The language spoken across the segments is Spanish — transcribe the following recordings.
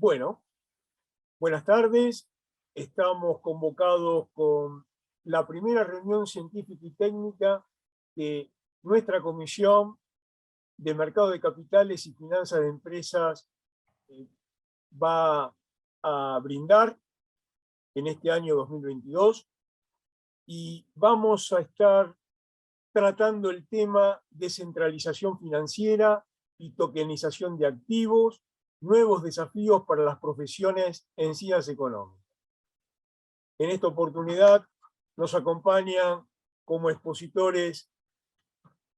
Bueno, buenas tardes. Estamos convocados con la primera reunión científica y técnica que nuestra Comisión de Mercado de Capitales y Finanzas de Empresas va a brindar en este año 2022. Y vamos a estar tratando el tema descentralización financiera y tokenización de activos, nuevos desafíos para las profesiones en ciencias económicas. En esta oportunidad nos acompañan como expositores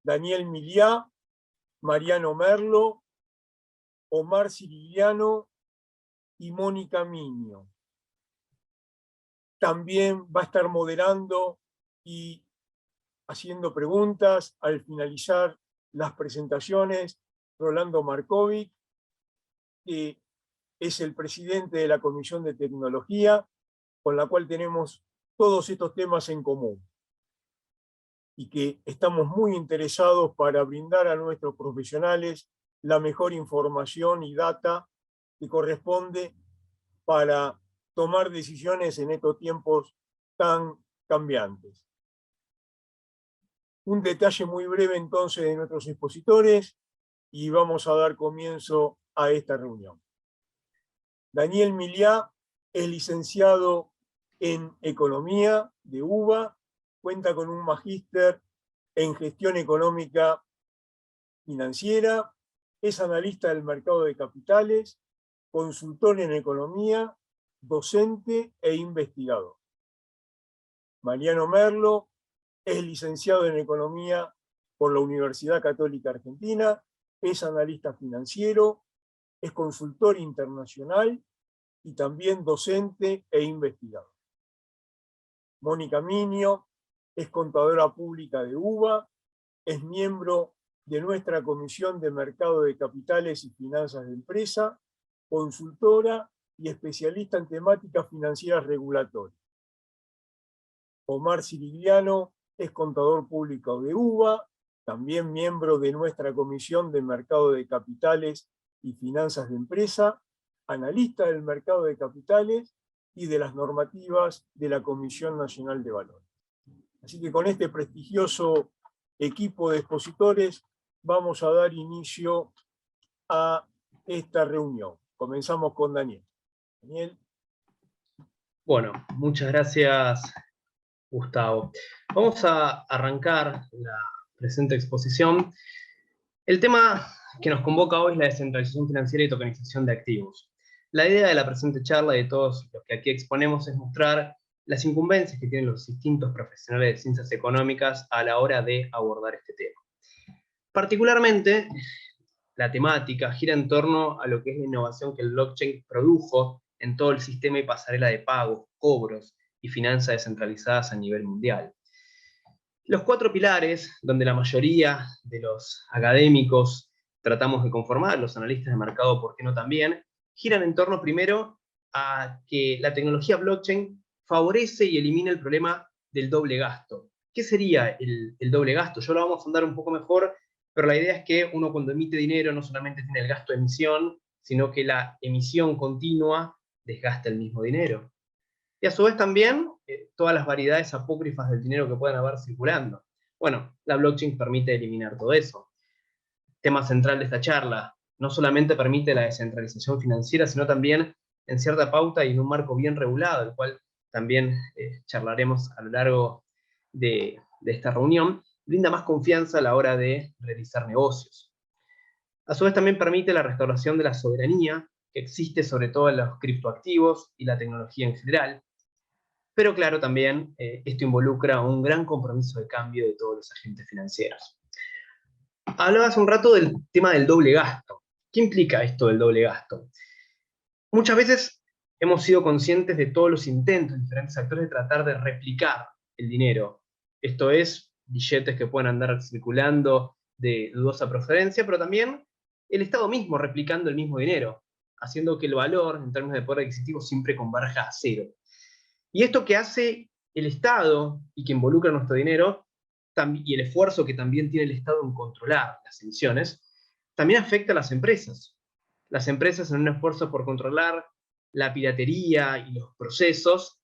Daniel Miliá, Mariano Merlo, Omar Sirigliano y Mónica Miño. También va a estar moderando y haciendo preguntas al finalizar las presentaciones Rolando Markovic, que es el presidente de la Comisión de Tecnología, con la cual tenemos todos estos temas en común y que estamos muy interesados para brindar a nuestros profesionales la mejor información y data que corresponde para tomar decisiones en estos tiempos tan cambiantes. Un detalle muy breve entonces de nuestros expositores y vamos a dar comienzo a esta reunión. Daniel Miliá es licenciado en Economía de UBA, cuenta con un magíster en Gestión Económica Financiera, es analista del mercado de capitales, consultor en economía, docente e investigador. Mariano Merlo es licenciado en Economía por la Universidad Católica Argentina, es analista financiero, es consultor internacional y también docente e investigador. Mónica Miño es contadora pública de UBA, es miembro de nuestra Comisión de Mercado de Capitales y Finanzas de Empresa, consultora y especialista en temáticas financieras regulatorias. Omar Sirigliano es contador público de UBA, también miembro de nuestra Comisión de Mercado de Capitales y Finanzas de Empresa, analista del mercado de capitales y de las normativas de la Comisión Nacional de Valores. Así que con este prestigioso equipo de expositores vamos a dar inicio a esta reunión. Comenzamos con Daniel. Daniel. Bueno, muchas gracias, Gustavo. Vamos a arrancar la presente exposición. El tema que nos convoca hoy es la descentralización financiera y tokenización de activos. La idea de la presente charla y de todos los que aquí exponemos es mostrar las incumbencias que tienen los distintos profesionales de ciencias económicas a la hora de abordar este tema. Particularmente, la temática gira en torno a lo que es la innovación que el blockchain produjo en todo el sistema y pasarela de pagos, cobros y finanzas descentralizadas a nivel mundial. Los 4 pilares, donde la mayoría de los académicos tratamos de conformar, los analistas de mercado, ¿por qué no también?, giran en torno primero a que la tecnología blockchain favorece y elimina el problema del doble gasto. ¿Qué sería el doble gasto? Yo lo vamos a andar un poco mejor, pero la idea es que uno cuando emite dinero no solamente tiene el gasto de emisión, sino que la emisión continua desgasta el mismo dinero. Y a su vez también todas las variedades apócrifas del dinero que puedan haber circulando. Bueno, la blockchain permite eliminar todo eso. Tema central de esta charla, no solamente permite la descentralización financiera, sino también en cierta pauta y en un marco bien regulado, el cual también charlaremos a lo largo de esta reunión, brinda más confianza a la hora de realizar negocios. A su vez también permite la restauración de la soberanía que existe sobre todo en los criptoactivos y la tecnología en general. Pero claro, también esto involucra un gran compromiso de cambio de todos los agentes financieros. Hablaba hace un rato del tema del doble gasto. ¿Qué implica esto del doble gasto? Muchas veces hemos sido conscientes de todos los intentos de diferentes actores de tratar de replicar el dinero. Esto es, billetes que pueden andar circulando de dudosa procedencia, pero también el Estado mismo replicando el mismo dinero, haciendo que el valor, en términos de poder adquisitivo, siempre converja a cero. Y esto que hace el Estado y que involucra nuestro dinero, y el esfuerzo que también tiene el Estado en controlar las emisiones, también afecta a las empresas. Las empresas, en un esfuerzo por controlar la piratería y los procesos,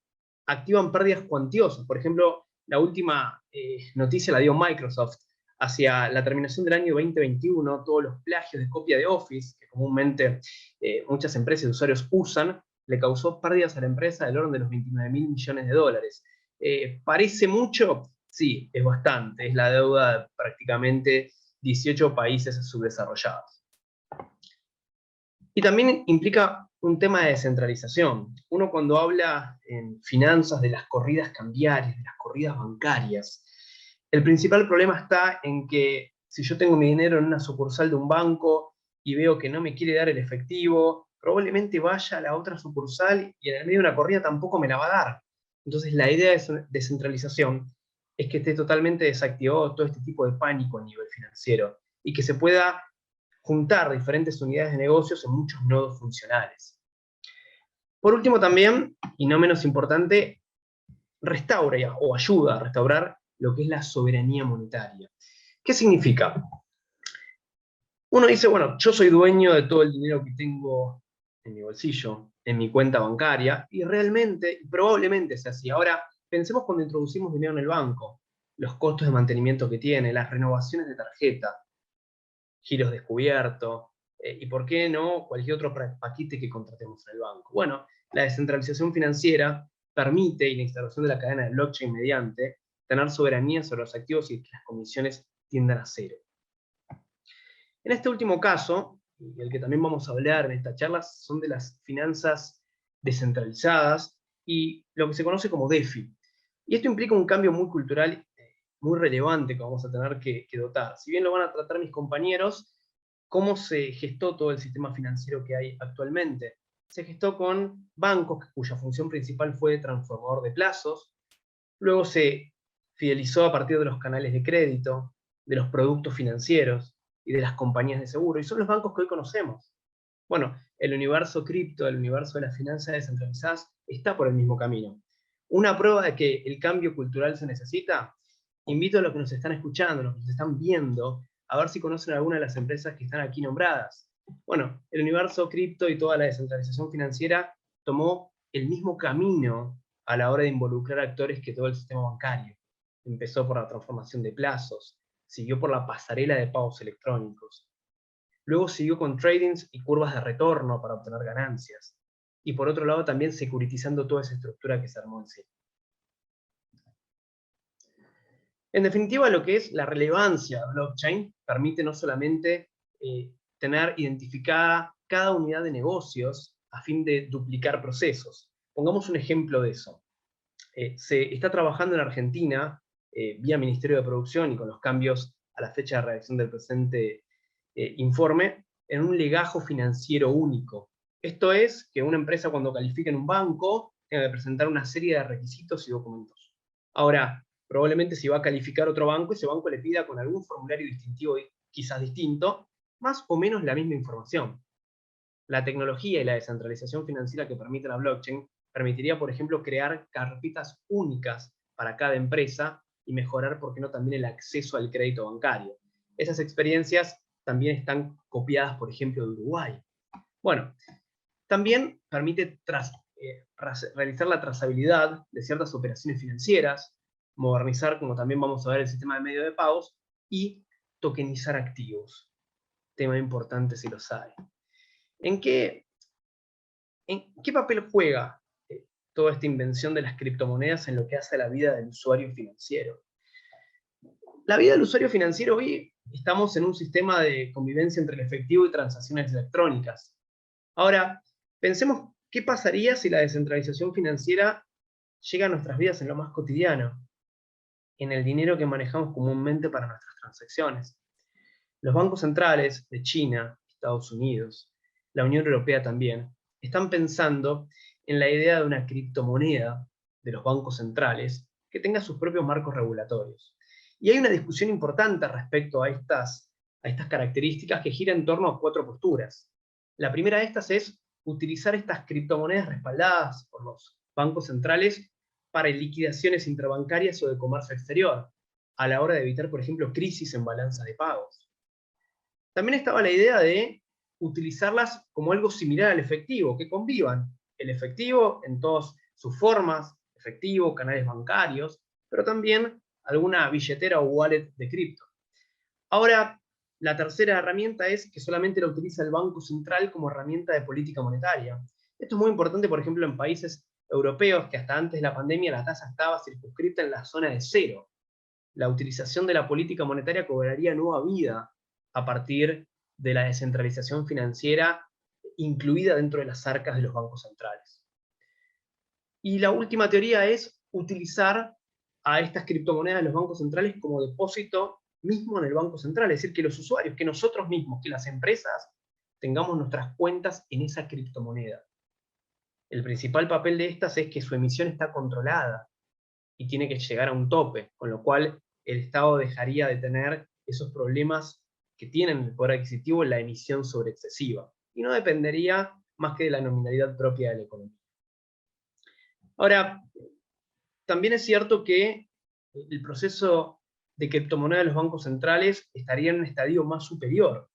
activan pérdidas cuantiosas. Por ejemplo, la última noticia la dio Microsoft. Hacia la terminación del año 2021, todos los plagios de copia de Office, que comúnmente muchas empresas y usuarios usan, le causó pérdidas a la empresa del orden de los 29.000 millones de dólares. ¿Parece mucho? Sí, es bastante. Es la deuda de prácticamente 18 países subdesarrollados. Y también implica un tema de descentralización. Uno, cuando habla en finanzas de las corridas cambiarias, de las corridas bancarias, el principal problema está en que si yo tengo mi dinero en una sucursal de un banco y veo que no me quiere dar el efectivo, probablemente vaya a la otra sucursal y en el medio de una corrida tampoco me la va a dar. Entonces la idea de descentralización es que esté totalmente desactivado todo este tipo de pánico a nivel financiero y que se pueda juntar diferentes unidades de negocios en muchos nodos funcionales. Por último también, y no menos importante, restaura o ayuda a restaurar lo que es la soberanía monetaria. ¿Qué significa? Uno dice, bueno, yo soy dueño de todo el dinero que tengo en mi bolsillo, en mi cuenta bancaria, y realmente, probablemente sea así. Ahora, pensemos cuando introducimos dinero en el banco, los costos de mantenimiento que tiene, las renovaciones de tarjeta, giros descubiertos, y por qué no cualquier otro paquete que contratemos en el banco. Bueno, la descentralización financiera permite, y la instalación de la cadena de blockchain mediante, tener soberanía sobre los activos y que las comisiones tiendan a cero. En este último caso, y el que también vamos a hablar en esta charla, son de las finanzas descentralizadas y lo que se conoce como DeFi. Y esto implica un cambio muy cultural, muy relevante que vamos a tener que dotar. Si bien lo van a tratar mis compañeros, ¿cómo se gestó todo el sistema financiero que hay actualmente? Se gestó con bancos cuya función principal fue transformador de plazos, luego se fidelizó a partir de los canales de crédito, de los productos financieros y de las compañías de seguro, y son los bancos que hoy conocemos. Bueno, el universo cripto, el universo de las finanzas descentralizadas, está por el mismo camino. Una prueba de que el cambio cultural se necesita, invito a los que nos están escuchando, a los que nos están viendo, a ver si conocen alguna de las empresas que están aquí nombradas. Bueno, el universo cripto y toda la descentralización financiera tomó el mismo camino a la hora de involucrar actores que todo el sistema bancario. Empezó por la transformación de plazos, siguió por la pasarela de pagos electrónicos, luego siguió con tradings y curvas de retorno para obtener ganancias, y por otro lado también securitizando toda esa estructura que se armó en sí. En definitiva, lo que es la relevancia de blockchain permite no solamente tener identificada cada unidad de negocios a fin de duplicar procesos. Pongamos un ejemplo de eso. Se está trabajando en Argentina, vía Ministerio de Producción y con los cambios a la fecha de redacción del presente informe, en un legajo financiero único. Esto es que una empresa, cuando califica en un banco, tenga que presentar una serie de requisitos y documentos. Ahora, probablemente si va a calificar otro banco, ese banco le pida con algún formulario distintivo, quizás distinto, más o menos la misma información. La tecnología y la descentralización financiera que permite la blockchain permitiría, por ejemplo, crear carpetas únicas para cada empresa y mejorar, ¿por qué no?, también el acceso al crédito bancario. Esas experiencias también están copiadas, por ejemplo, de Uruguay. Bueno, también permite realizar la trazabilidad de ciertas operaciones financieras, modernizar, como también vamos a ver, el sistema de medio de pagos, y tokenizar activos. Tema importante si lo sabe. ¿En qué papel juega toda esta invención de las criptomonedas en lo que hace a la vida del usuario financiero? La vida del usuario financiero hoy estamos en un sistema de convivencia entre el efectivo y transacciones electrónicas. Ahora, pensemos qué pasaría si la descentralización financiera llega a nuestras vidas en lo más cotidiano, en el dinero que manejamos comúnmente para nuestras transacciones. Los bancos centrales de China, Estados Unidos, la Unión Europea también, están pensando en la idea de una criptomoneda de los bancos centrales que tenga sus propios marcos regulatorios. Y hay una discusión importante respecto a estas características que gira en torno a 4 posturas. La primera de estas es utilizar estas criptomonedas respaldadas por los bancos centrales para liquidaciones intrabancarias o de comercio exterior, a la hora de evitar, por ejemplo, crisis en balanzas de pagos. También estaba la idea de utilizarlas como algo similar al efectivo, que convivan el efectivo en todas sus formas, efectivo, canales bancarios, pero también alguna billetera o wallet de cripto. Ahora, la tercera herramienta es que solamente la utiliza el Banco Central como herramienta de política monetaria. Esto es muy importante, por ejemplo, en países europeos que hasta antes de la pandemia la tasa estaba circunscrita en la zona de cero. La utilización de la política monetaria cobraría nueva vida a partir de la descentralización financiera incluida dentro de las arcas de los bancos centrales. Y la última teoría es utilizar a estas criptomonedas de los bancos centrales como depósito mismo en el Banco Central, es decir, que los usuarios, que nosotros mismos, que las empresas, tengamos nuestras cuentas en esa criptomoneda. El principal papel de estas es que su emisión está controlada y tiene que llegar a un tope, con lo cual el Estado dejaría de tener esos problemas que tienen el poder adquisitivo en la emisión sobreexcesiva, y no dependería más que de la nominalidad propia de la economía. Ahora, también es cierto que el proceso de criptomoneda de los bancos centrales estaría en un estadio más superior.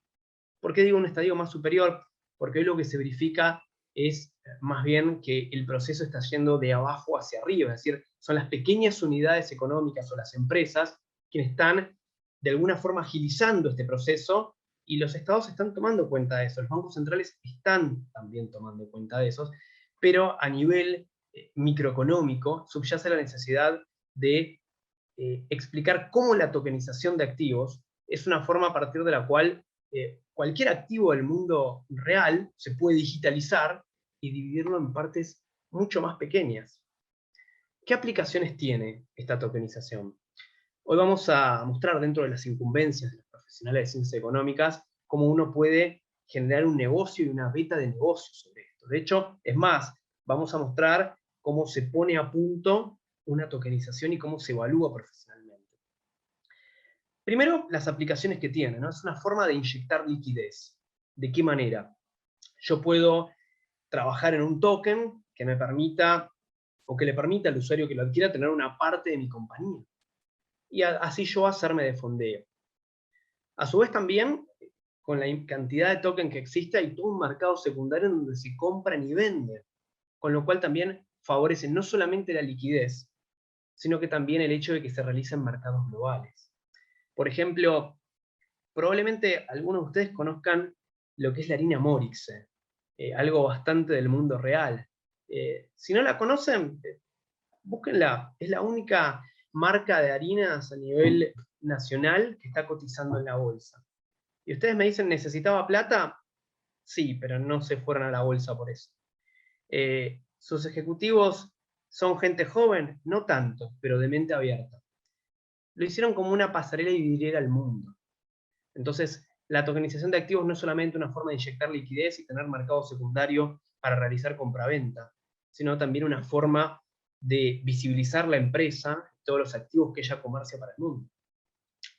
¿Por qué digo un estadio más superior? Porque hoy lo que se verifica es más bien que el proceso está yendo de abajo hacia arriba, es decir, son las pequeñas unidades económicas o las empresas quienes están de alguna forma agilizando este proceso, y los estados están tomando cuenta de eso, los bancos centrales están también tomando cuenta de eso, pero a nivel microeconómico subyace la necesidad de explicar cómo la tokenización de activos es una forma a partir de la cual cualquier activo del mundo real se puede digitalizar y dividirlo en partes mucho más pequeñas. ¿Qué aplicaciones tiene esta tokenización? Hoy vamos a mostrar, dentro de las incumbencias de los profesionales de ciencias económicas, cómo uno puede generar un negocio y una beta de negocio sobre esto. De hecho, es más, vamos a mostrar cómo se pone a punto una tokenización y cómo se evalúa profesionalmente. Primero, las aplicaciones que tiene, ¿no? Es una forma de inyectar liquidez. ¿De qué manera? Yo puedo trabajar en un token que me permita, o que le permita al usuario que lo adquiera tener una parte de mi compañía. Y así yo hacerme de fondeo. A su vez también, con la cantidad de token que existe, hay todo un mercado secundario en donde se compran y venden, con lo cual también favorece no solamente la liquidez, sino que también el hecho de que se realicen mercados globales. Por ejemplo, probablemente algunos de ustedes conozcan lo que es la harina Morixe, algo bastante del mundo real. Si no la conocen, búsquenla. Es la única marca de harinas a nivel nacional que está cotizando en la bolsa. Y ustedes me dicen, ¿necesitaba plata? Sí, pero no se fueron a la bolsa por eso. ¿Sus ejecutivos son gente joven? No tanto, pero de mente abierta. Lo hicieron como una pasarela y vidriera al mundo. Entonces, la tokenización de activos no es solamente una forma de inyectar liquidez y tener mercado secundario para realizar compraventa, sino también una forma de visibilizar la empresa, todos los activos que ella comercia para el mundo.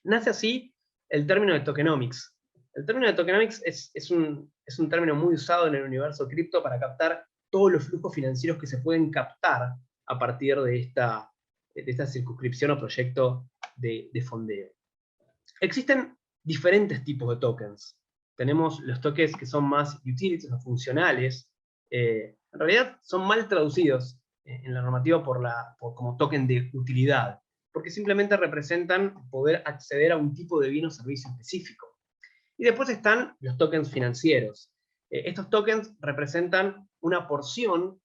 Nace así el término de tokenomics. El término de tokenomics es un término muy usado en el universo cripto para captar todos los flujos financieros que se pueden captar a partir de esta circunscripción o proyecto de fondeo. Existen diferentes tipos de tokens. Tenemos los tokens que son más utilities o funcionales. En realidad son mal traducidos en la normativa como token de utilidad, porque simplemente representan poder acceder a un tipo de bien o servicio específico. Y después están los tokens financieros. Estos tokens representan una porción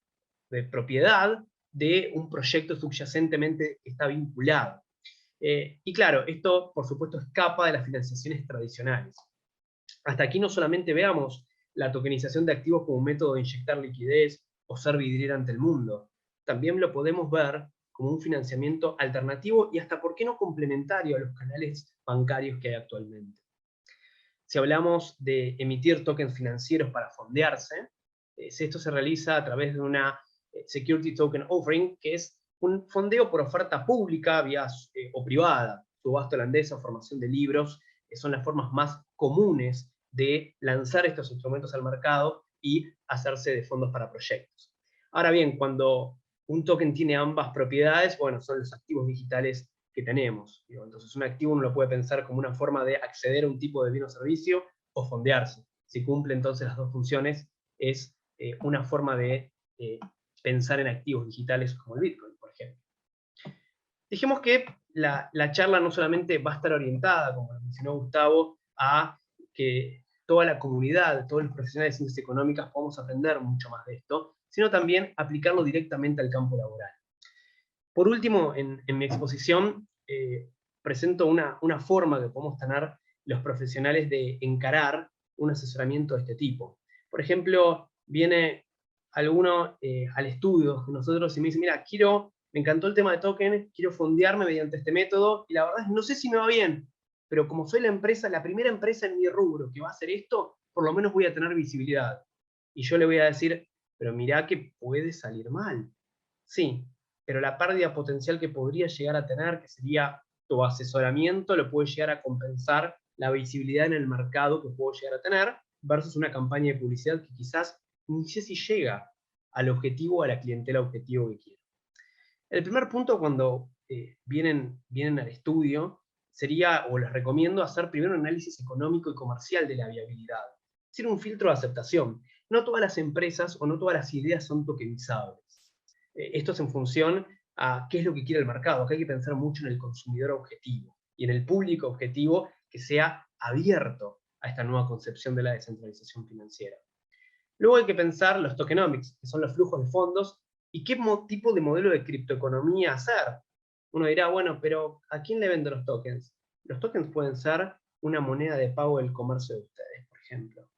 de propiedad de un proyecto subyacentemente que está vinculado. Y claro, esto por supuesto escapa de las financiaciones tradicionales. Hasta aquí no solamente veamos la tokenización de activos como un método de inyectar liquidez o ser vidriera ante el mundo, también lo podemos ver como un financiamiento alternativo y hasta, ¿por qué no, complementario a los canales bancarios que hay actualmente? Si hablamos de emitir tokens financieros para fondearse, esto se realiza a través de una Security Token Offering, que es un fondeo por oferta pública o privada, subasta holandesa, formación de libros, son las formas más comunes de lanzar estos instrumentos al mercado y hacerse de fondos para proyectos. Ahora bien, cuando un token tiene ambas propiedades, bueno, son los activos digitales que tenemos. Entonces un activo uno lo puede pensar como una forma de acceder a un tipo de bien o servicio o fondearse. si cumple entonces las dos funciones, es una forma de pensar en activos digitales como el Bitcoin, por ejemplo. Dijimos que la charla no solamente va a estar orientada, como lo mencionó Gustavo, a que toda la comunidad, todos los profesionales de ciencias económicas podamos aprender mucho más de esto, sino también aplicarlo directamente al campo laboral. Por último, en mi exposición presento una forma que podemos tener los profesionales de encarar un asesoramiento de este tipo. Por ejemplo, viene alguno al estudio de nosotros y me dice, mira, me encantó el tema de token, quiero fondearme mediante este método, y la verdad es que no sé si me va bien, pero como soy la primera empresa en mi rubro que va a hacer esto, por lo menos voy a tener visibilidad. Y yo le voy a decir, pero mirá que puede salir mal. Sí, pero la pérdida potencial que podría llegar a tener, que sería tu asesoramiento, lo puede llegar a compensar la visibilidad en el mercado que puedo llegar a tener, versus una campaña de publicidad que quizás ni sé si llega al objetivo, a la clientela objetivo que quiero. El primer punto cuando vienen al estudio sería, o les recomiendo, hacer primero un análisis económico y comercial de la viabilidad. Es decir, un filtro de aceptación. No todas las empresas o no todas las ideas son tokenizables. Esto es en función a qué es lo que quiere el mercado. Acá hay que pensar mucho en el consumidor objetivo y en el público objetivo que sea abierto a esta nueva concepción de la descentralización financiera. Luego hay que pensar los tokenomics, que son los flujos de fondos, y qué tipo de modelo de criptoeconomía hacer. Uno dirá, bueno, pero ¿a quién le vendo los tokens? Los tokens pueden ser una moneda de pago del comercio de ustedes, por ejemplo.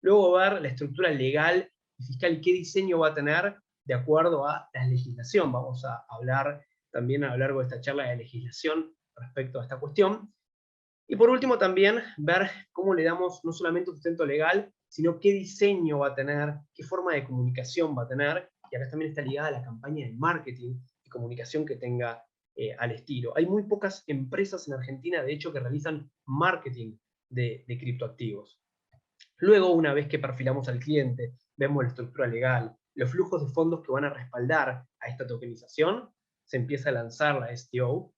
Luego ver la estructura legal y fiscal y qué diseño va a tener de acuerdo a la legislación. Vamos a hablar también a lo largo de esta charla de legislación respecto a esta cuestión. Y por último también ver cómo le damos no solamente un sustento legal, sino qué diseño va a tener, qué forma de comunicación va a tener, y acá también está ligada a la campaña de marketing y comunicación que tenga al estilo. Hay muy pocas empresas en Argentina, de hecho, que realizan marketing de criptoactivos. Luego, una vez que perfilamos al cliente, vemos la estructura legal, los flujos de fondos que van a respaldar a esta tokenización, se empieza a lanzar la STO,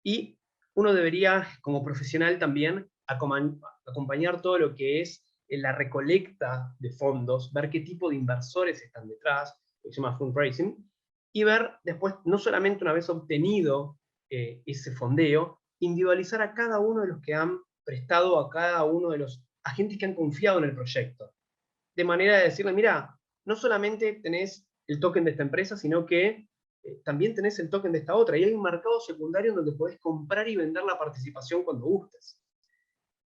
y uno debería, como profesional también, acompañar todo lo que es la recolecta de fondos, ver qué tipo de inversores están detrás, lo que se llama fundraising, y ver después, no solamente una vez obtenido ese fondeo, individualizar a cada uno de los que han prestado, a cada uno de los agentes que han confiado en el proyecto. De manera de decirle, mira, no solamente tenés el token de esta empresa, sino que también tenés el token de esta otra. Y hay un mercado secundario en donde podés comprar y vender la participación cuando gustes.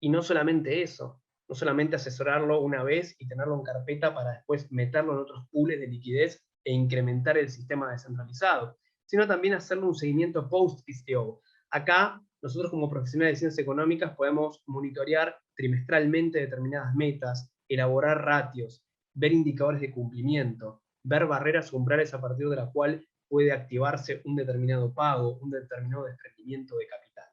Y no solamente eso, no solamente asesorarlo una vez y tenerlo en carpeta para después meterlo en otros pools de liquidez e incrementar el sistema descentralizado, sino también hacerle un seguimiento post-ICO. Acá, nosotros como profesionales de ciencias económicas podemos monitorear trimestralmente determinadas metas, elaborar ratios, ver indicadores de cumplimiento, ver barreras umbrales a partir de la cual puede activarse un determinado pago, un determinado desprendimiento de capital.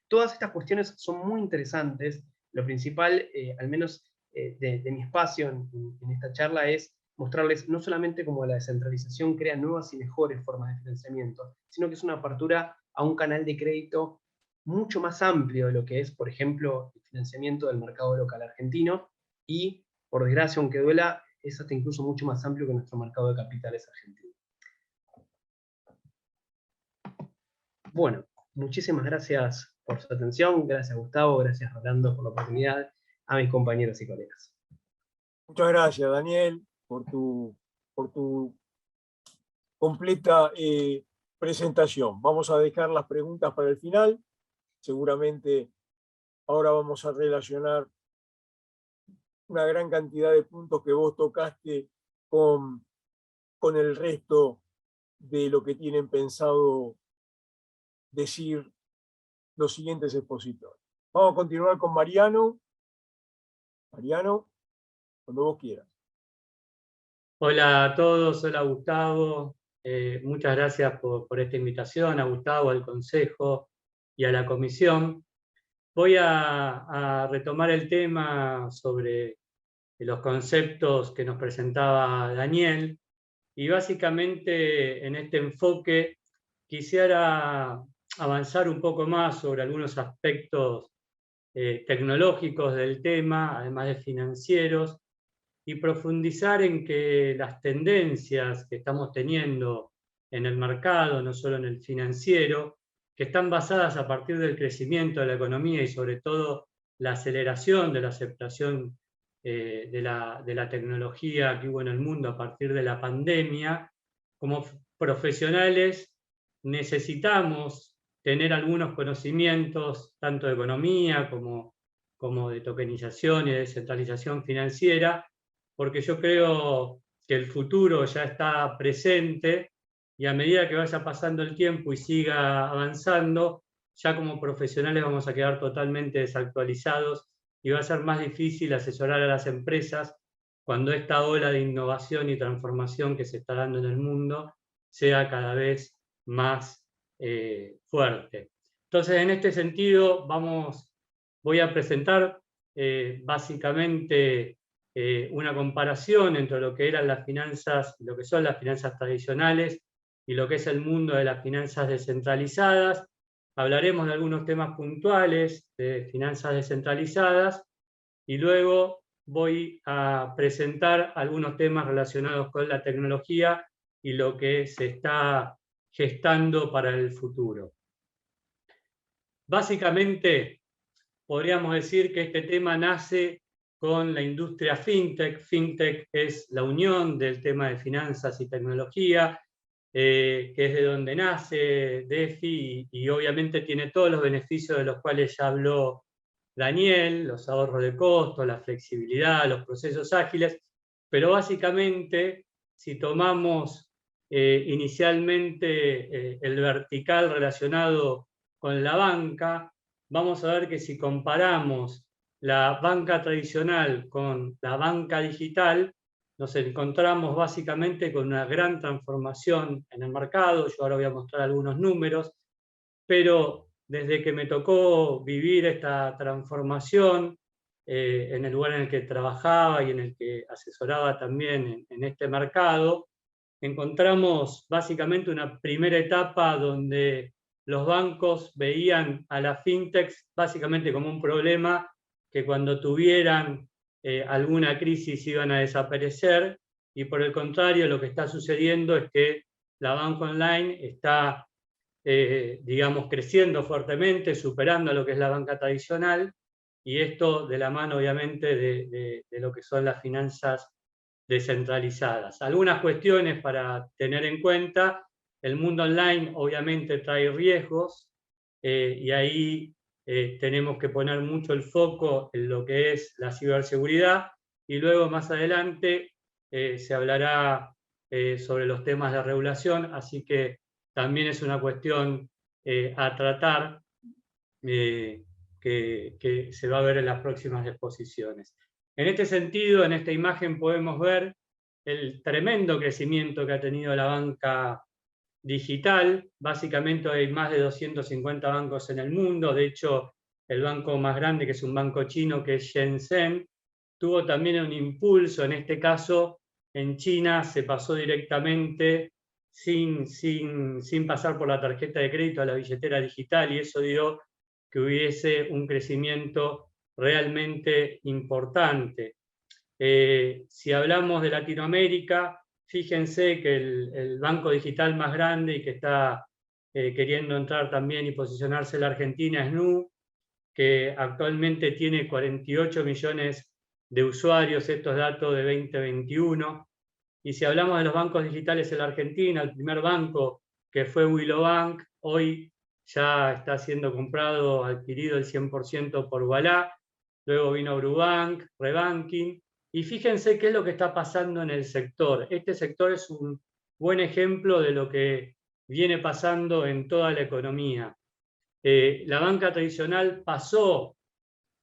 Todas estas cuestiones son muy interesantes. Lo principal, al menos de mi espacio en esta charla, es mostrarles no solamente cómo la descentralización crea nuevas y mejores formas de financiamiento, sino que es una apertura a un canal de crédito mucho más amplio de lo que es, por ejemplo, el financiamiento del mercado local argentino, y, por desgracia, aunque duela, es hasta incluso mucho más amplio que nuestro mercado de capitales argentino. Bueno, muchísimas gracias por su atención, gracias Gustavo, gracias Rolando por la oportunidad, a mis compañeros y colegas. Muchas gracias, Daniel, por tu completa presentación. Vamos a dejar las preguntas para el final. Seguramente ahora vamos a relacionar una gran cantidad de puntos que vos tocaste con el resto de lo que tienen pensado decir los siguientes expositores. Vamos a continuar con Mariano. Mariano, cuando vos quieras. Hola a todos, hola Gustavo. Muchas gracias por esta invitación, a Gustavo, al Consejo y a la Comisión. Voy a retomar el tema sobre los conceptos que nos presentaba Daniel, y básicamente en este enfoque quisiera avanzar un poco más sobre algunos aspectos tecnológicos del tema, además de financieros, y profundizar en que las tendencias que estamos teniendo en el mercado, no solo en el financiero, que están basadas a partir del crecimiento de la economía y sobre todo la aceleración de la aceptación de la tecnología que hubo en el mundo a partir de la pandemia, como profesionales necesitamos tener algunos conocimientos, tanto de economía como de tokenización y de descentralización financiera, porque yo creo que el futuro ya está presente y a medida que vaya pasando el tiempo y siga avanzando, ya como profesionales vamos a quedar totalmente desactualizados y va a ser más difícil asesorar a las empresas cuando esta ola de innovación y transformación que se está dando en el mundo sea cada vez más fuerte. Entonces, en este sentido, voy a presentar básicamente una comparación entre lo que eran las finanzas, lo que son las finanzas tradicionales y lo que es el mundo de las finanzas descentralizadas. Hablaremos de algunos temas puntuales de finanzas descentralizadas y luego voy a presentar algunos temas relacionados con la tecnología y lo que se está gestando para el futuro. Básicamente, podríamos decir que este tema nace con la industria fintech. Fintech es la unión del tema de finanzas y tecnología, que es de donde nace DeFi y obviamente tiene todos los beneficios de los cuales ya habló Daniel, los ahorros de costo, la flexibilidad, los procesos ágiles, pero básicamente si tomamos inicialmente el vertical relacionado con la banca, vamos a ver que si comparamos la banca tradicional con la banca digital, nos encontramos básicamente con una gran transformación en el mercado. Yo ahora voy a mostrar algunos números, pero desde que me tocó vivir esta transformación en el lugar en el que trabajaba y en el que asesoraba también en este mercado, encontramos básicamente una primera etapa donde los bancos veían a las fintechs básicamente como un problema que cuando tuvieran alguna crisis iban a desaparecer, y por el contrario lo que está sucediendo es que la banca online está digamos, creciendo fuertemente, superando a lo que es la banca tradicional, y esto de la mano obviamente de lo que son las finanzas descentralizadas. Algunas cuestiones para tener en cuenta: el mundo online obviamente trae riesgos, y ahí tenemos que poner mucho el foco en lo que es la ciberseguridad, y luego más adelante se hablará sobre los temas de regulación, así que también es una cuestión a tratar que se va a ver en las próximas exposiciones. En este sentido, en esta imagen podemos ver el tremendo crecimiento que ha tenido la banca digital. Básicamente hay más de 250 bancos en el mundo. De hecho, el banco más grande, que es un banco chino, que es Shenzhen, tuvo también un impulso. En este caso, en China se pasó directamente sin pasar por la tarjeta de crédito a la billetera digital, y eso dio que hubiese un crecimiento realmente importante. Si hablamos de Latinoamérica, fíjense que el banco digital más grande y que está queriendo entrar también y posicionarse en la Argentina es Nu, que actualmente tiene 48 millones de usuarios, estos datos de 2021. Y si hablamos de los bancos digitales en la Argentina, el primer banco, que fue Willow Bank, hoy ya está siendo comprado, adquirido el 100% por Ualá. Luego vino Brubank, Rebanking. Y fíjense qué es lo que está pasando en el sector. Este sector es un buen ejemplo de lo que viene pasando en toda la economía. La banca tradicional pasó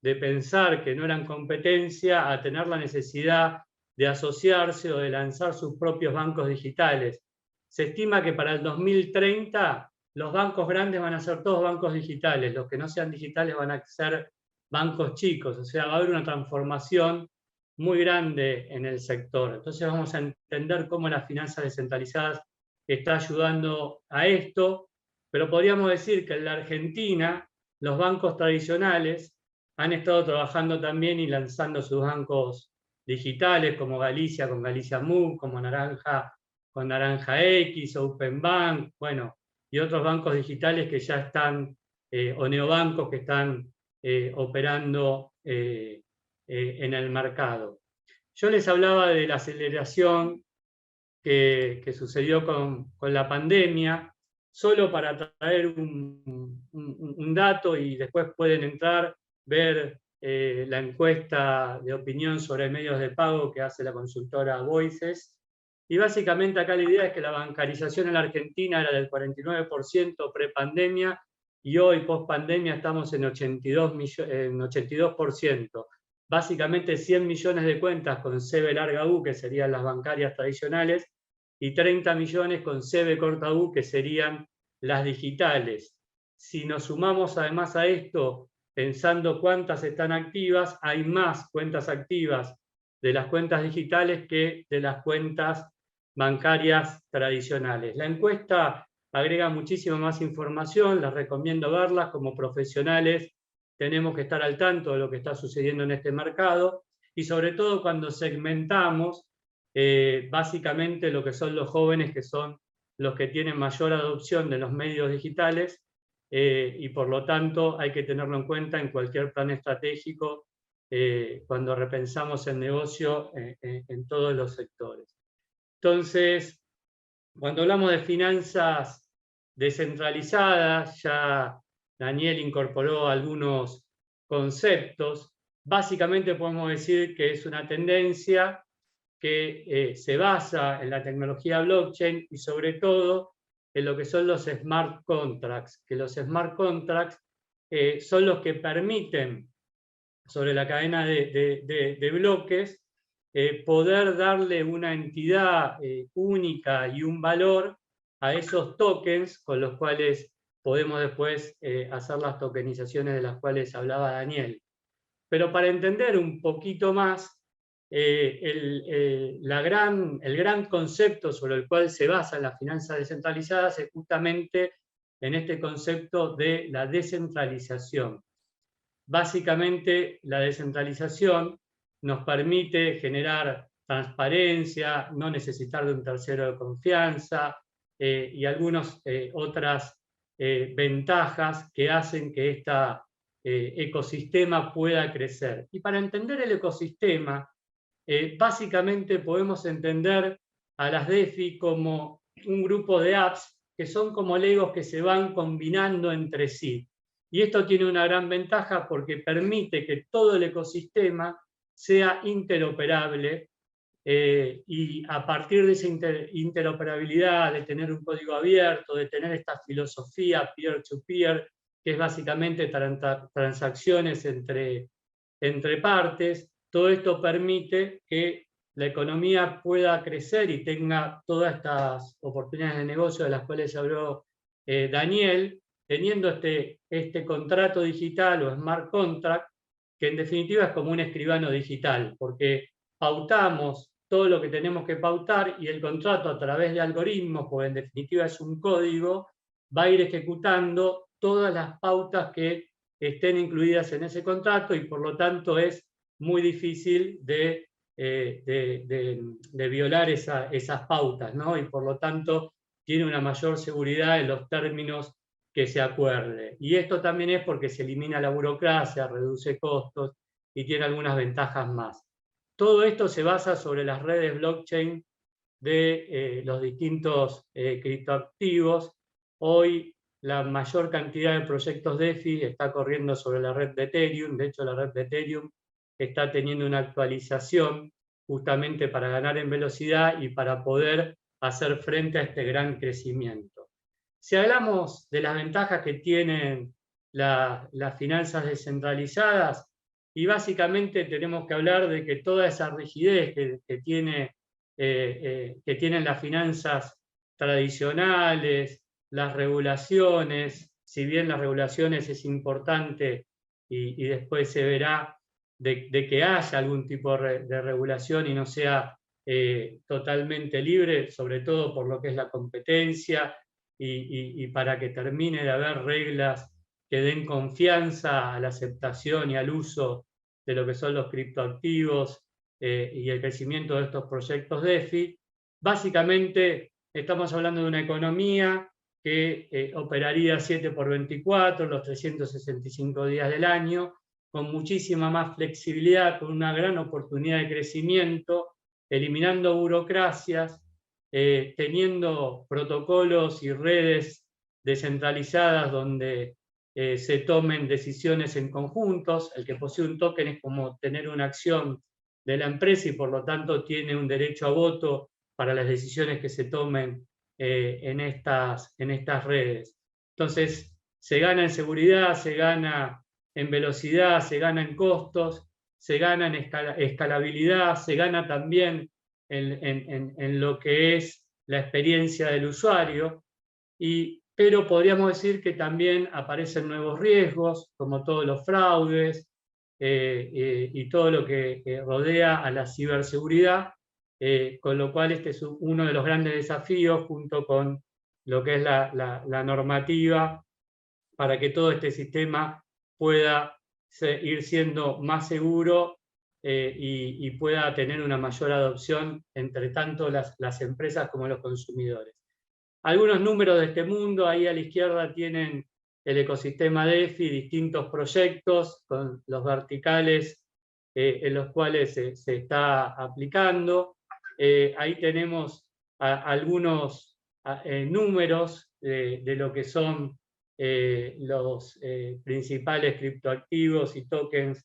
de pensar que no eran competencia a tener la necesidad de asociarse o de lanzar sus propios bancos digitales. Se estima que para el 2030 los bancos grandes van a ser todos bancos digitales, los que no sean digitales van a ser bancos chicos, o sea, va a haber una transformación muy grande en el sector. Entonces vamos a entender cómo las finanzas descentralizadas está ayudando a esto, pero podríamos decir que en la Argentina los bancos tradicionales han estado trabajando también y lanzando sus bancos digitales, como Galicia con Galicia Move, como Naranja con Naranja X, Open Bank, bueno, y otros bancos digitales que ya están, o neobancos que están operando en el mercado. Yo les hablaba de la aceleración que sucedió con la pandemia, solo para traer un dato, y después pueden entrar, ver la encuesta de opinión sobre medios de pago que hace la consultora Voices. Y básicamente acá la idea es que la bancarización en la Argentina era del 49% prepandemia, y hoy, post pandemia, estamos en 82%. Básicamente 100 millones de cuentas con CB larga U, que serían las bancarias tradicionales, y 30 millones con CB corta U, que serían las digitales. Si nos sumamos además a esto, pensando cuántas están activas, hay más cuentas activas de las cuentas digitales que de las cuentas bancarias tradicionales. La encuesta agrega muchísima más información, les recomiendo verlas. Como profesionales tenemos que estar al tanto de lo que está sucediendo en este mercado, y sobre todo cuando segmentamos básicamente lo que son los jóvenes, que son los que tienen mayor adopción de los medios digitales, y por lo tanto hay que tenerlo en cuenta en cualquier plan estratégico cuando repensamos el negocio en todos los sectores. Entonces, cuando hablamos de finanzas descentralizadas, ya Daniel incorporó algunos conceptos. Básicamente podemos decir que es una tendencia que se basa en la tecnología blockchain y sobre todo en lo que son los smart contracts, que los smart contracts son los que permiten, sobre la cadena de bloques, poder darle una entidad única y un valor a esos tokens, con los cuales podemos después hacer las tokenizaciones de las cuales hablaba Daniel. Pero para entender un poquito más, el gran concepto sobre el cual se basan las finanzas descentralizadas es justamente en este concepto de la descentralización. Básicamente, la descentralización nos permite generar transparencia, no necesitar de un tercero de confianza, y algunas otras ventajas que hacen que este ecosistema pueda crecer. Y para entender el ecosistema, básicamente podemos entender a las DeFi como un grupo de apps que son como legos que se van combinando entre sí. Y esto tiene una gran ventaja porque permite que todo el ecosistema sea interoperable, y a partir de esa interoperabilidad, de tener un código abierto, de tener esta filosofía peer-to-peer, que es básicamente transacciones entre partes, todo esto permite que la economía pueda crecer y tenga todas estas oportunidades de negocio de las cuales habló Daniel, teniendo este contrato digital o smart contract, que en definitiva es como un escribano digital, porque pautamos todo lo que tenemos que pautar y el contrato, a través de algoritmos, porque en definitiva es un código, va a ir ejecutando todas las pautas que estén incluidas en ese contrato, y por lo tanto es muy difícil de violar esas pautas, ¿no? Y por lo tanto tiene una mayor seguridad en los términos que se acuerde. Y esto también es porque se elimina la burocracia, reduce costos y tiene algunas ventajas más. Todo esto se basa sobre las redes blockchain de los distintos criptoactivos. Hoy la mayor cantidad de proyectos DeFi está corriendo sobre la red de Ethereum. De hecho, la red de Ethereum está teniendo una actualización justamente para ganar en velocidad y para poder hacer frente a este gran crecimiento. Si hablamos de las ventajas que tienen las finanzas descentralizadas, y básicamente tenemos que hablar de que toda esa rigidez que tienen las finanzas tradicionales, las regulaciones, si bien las regulaciones es importante y después se verá de que haya algún tipo de regulación y no sea totalmente libre, sobre todo por lo que es la competencia y para que termine de haber reglas que den confianza a la aceptación y al uso de lo que son los criptoactivos y el crecimiento de estos proyectos DeFi. Básicamente estamos hablando de una economía que operaría 7×24, los 365 días del año, con muchísima más flexibilidad, con una gran oportunidad de crecimiento, eliminando burocracias, teniendo protocolos y redes descentralizadas donde se tomen decisiones en conjuntos. El que posee un token es como tener una acción de la empresa y por lo tanto tiene un derecho a voto para las decisiones que se tomen en estas redes. Entonces, se gana en seguridad, se gana en velocidad, se gana en costos, se gana en escalabilidad, se gana también en lo que es la experiencia del usuario, pero podríamos decir que también aparecen nuevos riesgos, como todos los fraudes y todo lo que rodea a la ciberseguridad, con lo cual este es uno de los grandes desafíos, junto con lo que es la normativa, para que todo este sistema pueda ir siendo más seguro y pueda tener una mayor adopción entre tanto las empresas como los consumidores. Algunos números de este mundo, ahí a la izquierda tienen el ecosistema DeFi, distintos proyectos con los verticales en los cuales se está aplicando. Ahí tenemos algunos números de lo que son los principales criptoactivos y tokens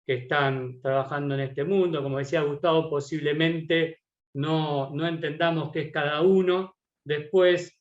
que están trabajando en este mundo. Como decía Gustavo, posiblemente no entendamos qué es cada uno. Después,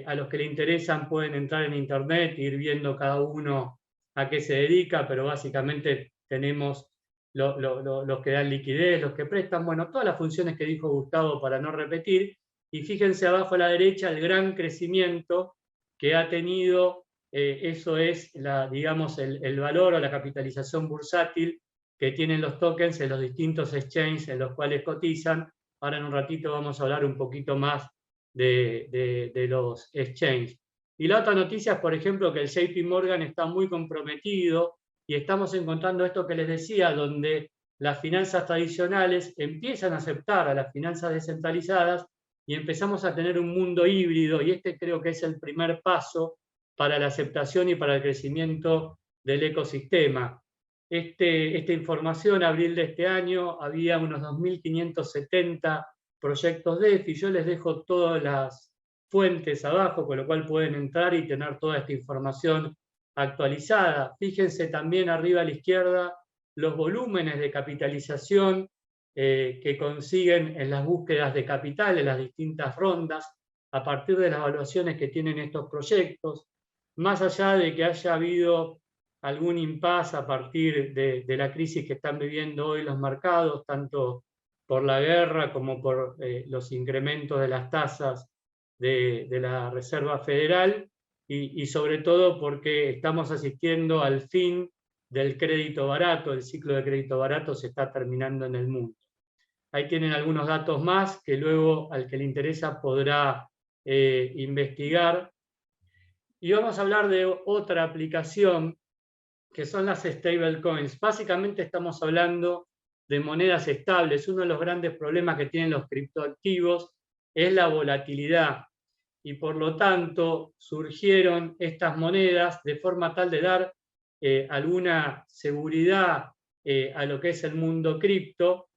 a los que le interesan pueden entrar en internet e ir viendo cada uno a qué se dedica, pero básicamente tenemos los que dan liquidez, los que prestan, bueno, todas las funciones que dijo Gustavo para no repetir. Y fíjense abajo a la derecha el gran crecimiento que ha tenido, eso es, digamos, el valor o la capitalización bursátil que tienen los tokens en los distintos exchanges en los cuales cotizan. Ahora en un ratito vamos a hablar un poquito más de los exchanges. Y la otra noticia es, por ejemplo, que el JP Morgan está muy comprometido y estamos encontrando esto que les decía, donde las finanzas tradicionales empiezan a aceptar a las finanzas descentralizadas y empezamos a tener un mundo híbrido, y este creo que es el primer paso para la aceptación y para el crecimiento del ecosistema. Esta información, abril de este año, había unos 2.570 proyectos DeFi. Yo les dejo todas las fuentes abajo, con lo cual pueden entrar y tener toda esta información actualizada. Fíjense también arriba a la izquierda los volúmenes de capitalización que consiguen en las búsquedas de capital, en las distintas rondas, a partir de las evaluaciones que tienen estos proyectos. Más allá de que haya habido algún impasse a partir de la crisis que están viviendo hoy los mercados, tanto por la guerra como por los incrementos de las tasas de la Reserva Federal, y sobre todo porque estamos asistiendo al fin del crédito barato. El ciclo de crédito barato se está terminando en el mundo. Ahí tienen algunos datos más que luego al que le interesa podrá investigar. Y vamos a hablar de otra aplicación que son las stablecoins. Básicamente estamos hablando de monedas estables. Uno de los grandes problemas que tienen los criptoactivos es la volatilidad, y por lo tanto surgieron estas monedas de forma tal de dar alguna seguridad a lo que es el mundo cripto,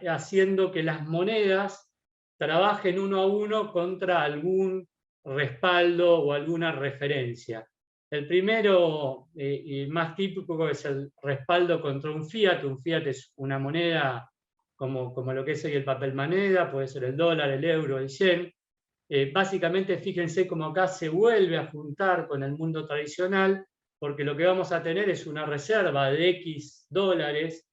haciendo que las monedas trabajen uno a uno contra algún respaldo o alguna referencia. El primero y más típico es el respaldo contra un fiat. Un fiat es una moneda como lo que es hoy el papel moneda, puede ser el dólar, el euro, el yen. Básicamente fíjense cómo acá se vuelve a juntar con el mundo tradicional, porque lo que vamos a tener es una reserva de X dólares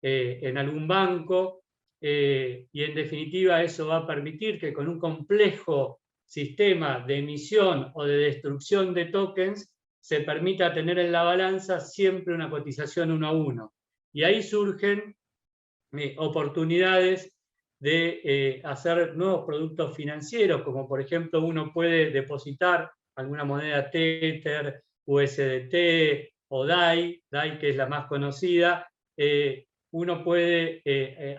en algún banco, y en definitiva eso va a permitir que con un complejo sistema de emisión o de destrucción de tokens se permita tener en la balanza siempre una cotización uno a uno. Y ahí surgen oportunidades de hacer nuevos productos financieros, como por ejemplo uno puede depositar alguna moneda Tether USDT o DAI, que es la más conocida, uno puede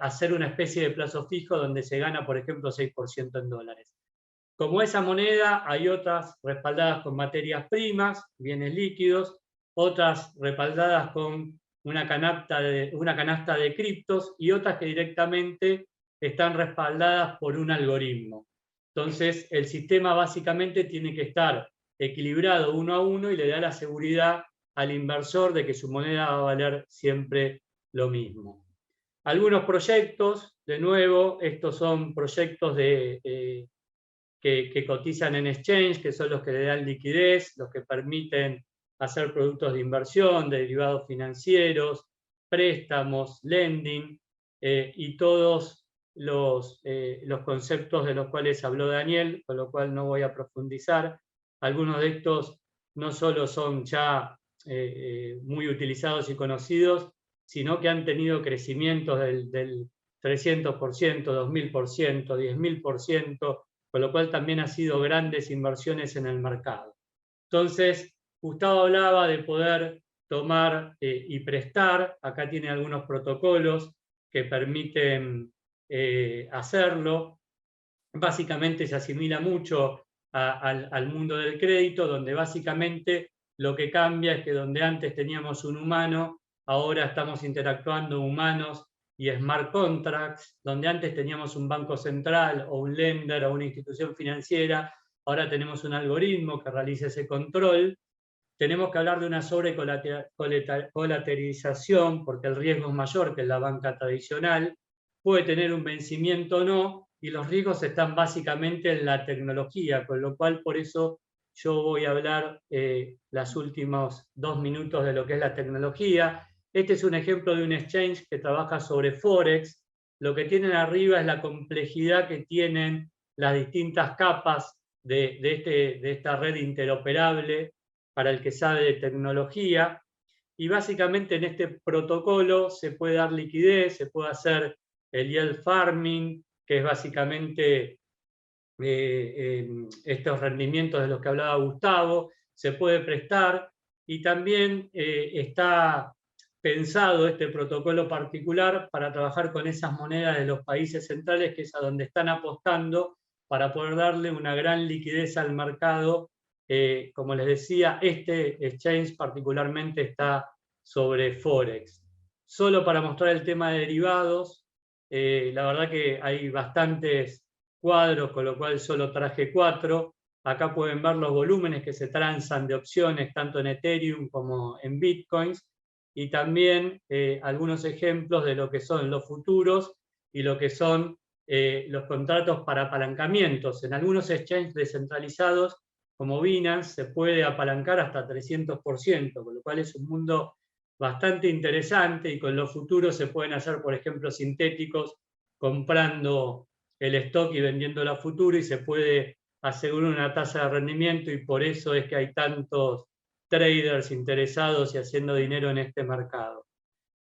hacer una especie de plazo fijo donde se gana, por ejemplo, 6% en dólares. Como esa moneda, hay otras respaldadas con materias primas, bienes líquidos, otras respaldadas con una canasta de criptos y otras que directamente están respaldadas por un algoritmo. Entonces, el sistema básicamente tiene que estar equilibrado uno a uno y le da la seguridad al inversor de que su moneda va a valer siempre lo mismo. Algunos proyectos, de nuevo, estos son proyectos que cotizan en exchange, que son los que le dan liquidez, los que permiten hacer productos de inversión, derivados financieros, préstamos, lending, y todos los conceptos de los cuales habló Daniel, con lo cual no voy a profundizar. Algunos de estos no solo son ya muy utilizados y conocidos, sino que han tenido crecimientos del 300%, 2000%, 10.000%, con lo cual también ha sido grandes inversiones en el mercado. Entonces, Gustavo hablaba de poder tomar y prestar. Acá tiene algunos protocolos que permiten hacerlo. Básicamente se asimila mucho al mundo del crédito, donde básicamente lo que cambia es que donde antes teníamos un humano, ahora estamos interactuando humanos y smart contracts, donde antes teníamos un banco central o un lender o una institución financiera, ahora tenemos un algoritmo que realiza ese control. Tenemos que hablar de una sobrecolateralización, porque el riesgo es mayor que en la banca tradicional, puede tener un vencimiento o no, y los riesgos están básicamente en la tecnología, con lo cual por eso yo voy a hablar los últimos 2 minutos de lo que es la tecnología. Este es un ejemplo de un exchange que trabaja sobre Forex. Lo que tienen arriba es la complejidad que tienen las distintas capas de esta red interoperable para el que sabe de tecnología. Y básicamente en este protocolo se puede dar liquidez, se puede hacer el yield farming, que es básicamente estos rendimientos de los que hablaba Gustavo, se puede prestar, y también está pensado este protocolo particular para trabajar con esas monedas de los países centrales, que es a donde están apostando para poder darle una gran liquidez al mercado. Como les decía, este exchange particularmente está sobre Forex. Solo para mostrar el tema de derivados, la verdad que hay bastantes cuadros, con lo cual solo traje 4. Acá pueden ver los volúmenes que se transan de opciones, tanto en Ethereum como en Bitcoins, y también algunos ejemplos de lo que son los futuros y lo que son los contratos para apalancamientos. En algunos exchanges descentralizados, como Binance, se puede apalancar hasta 300%, con lo cual es un mundo bastante interesante, y con los futuros se pueden hacer, por ejemplo, sintéticos, comprando el stock y vendiéndolo a futuro, y se puede asegurar una tasa de rendimiento, y por eso es que hay tantos traders interesados y haciendo dinero en este mercado.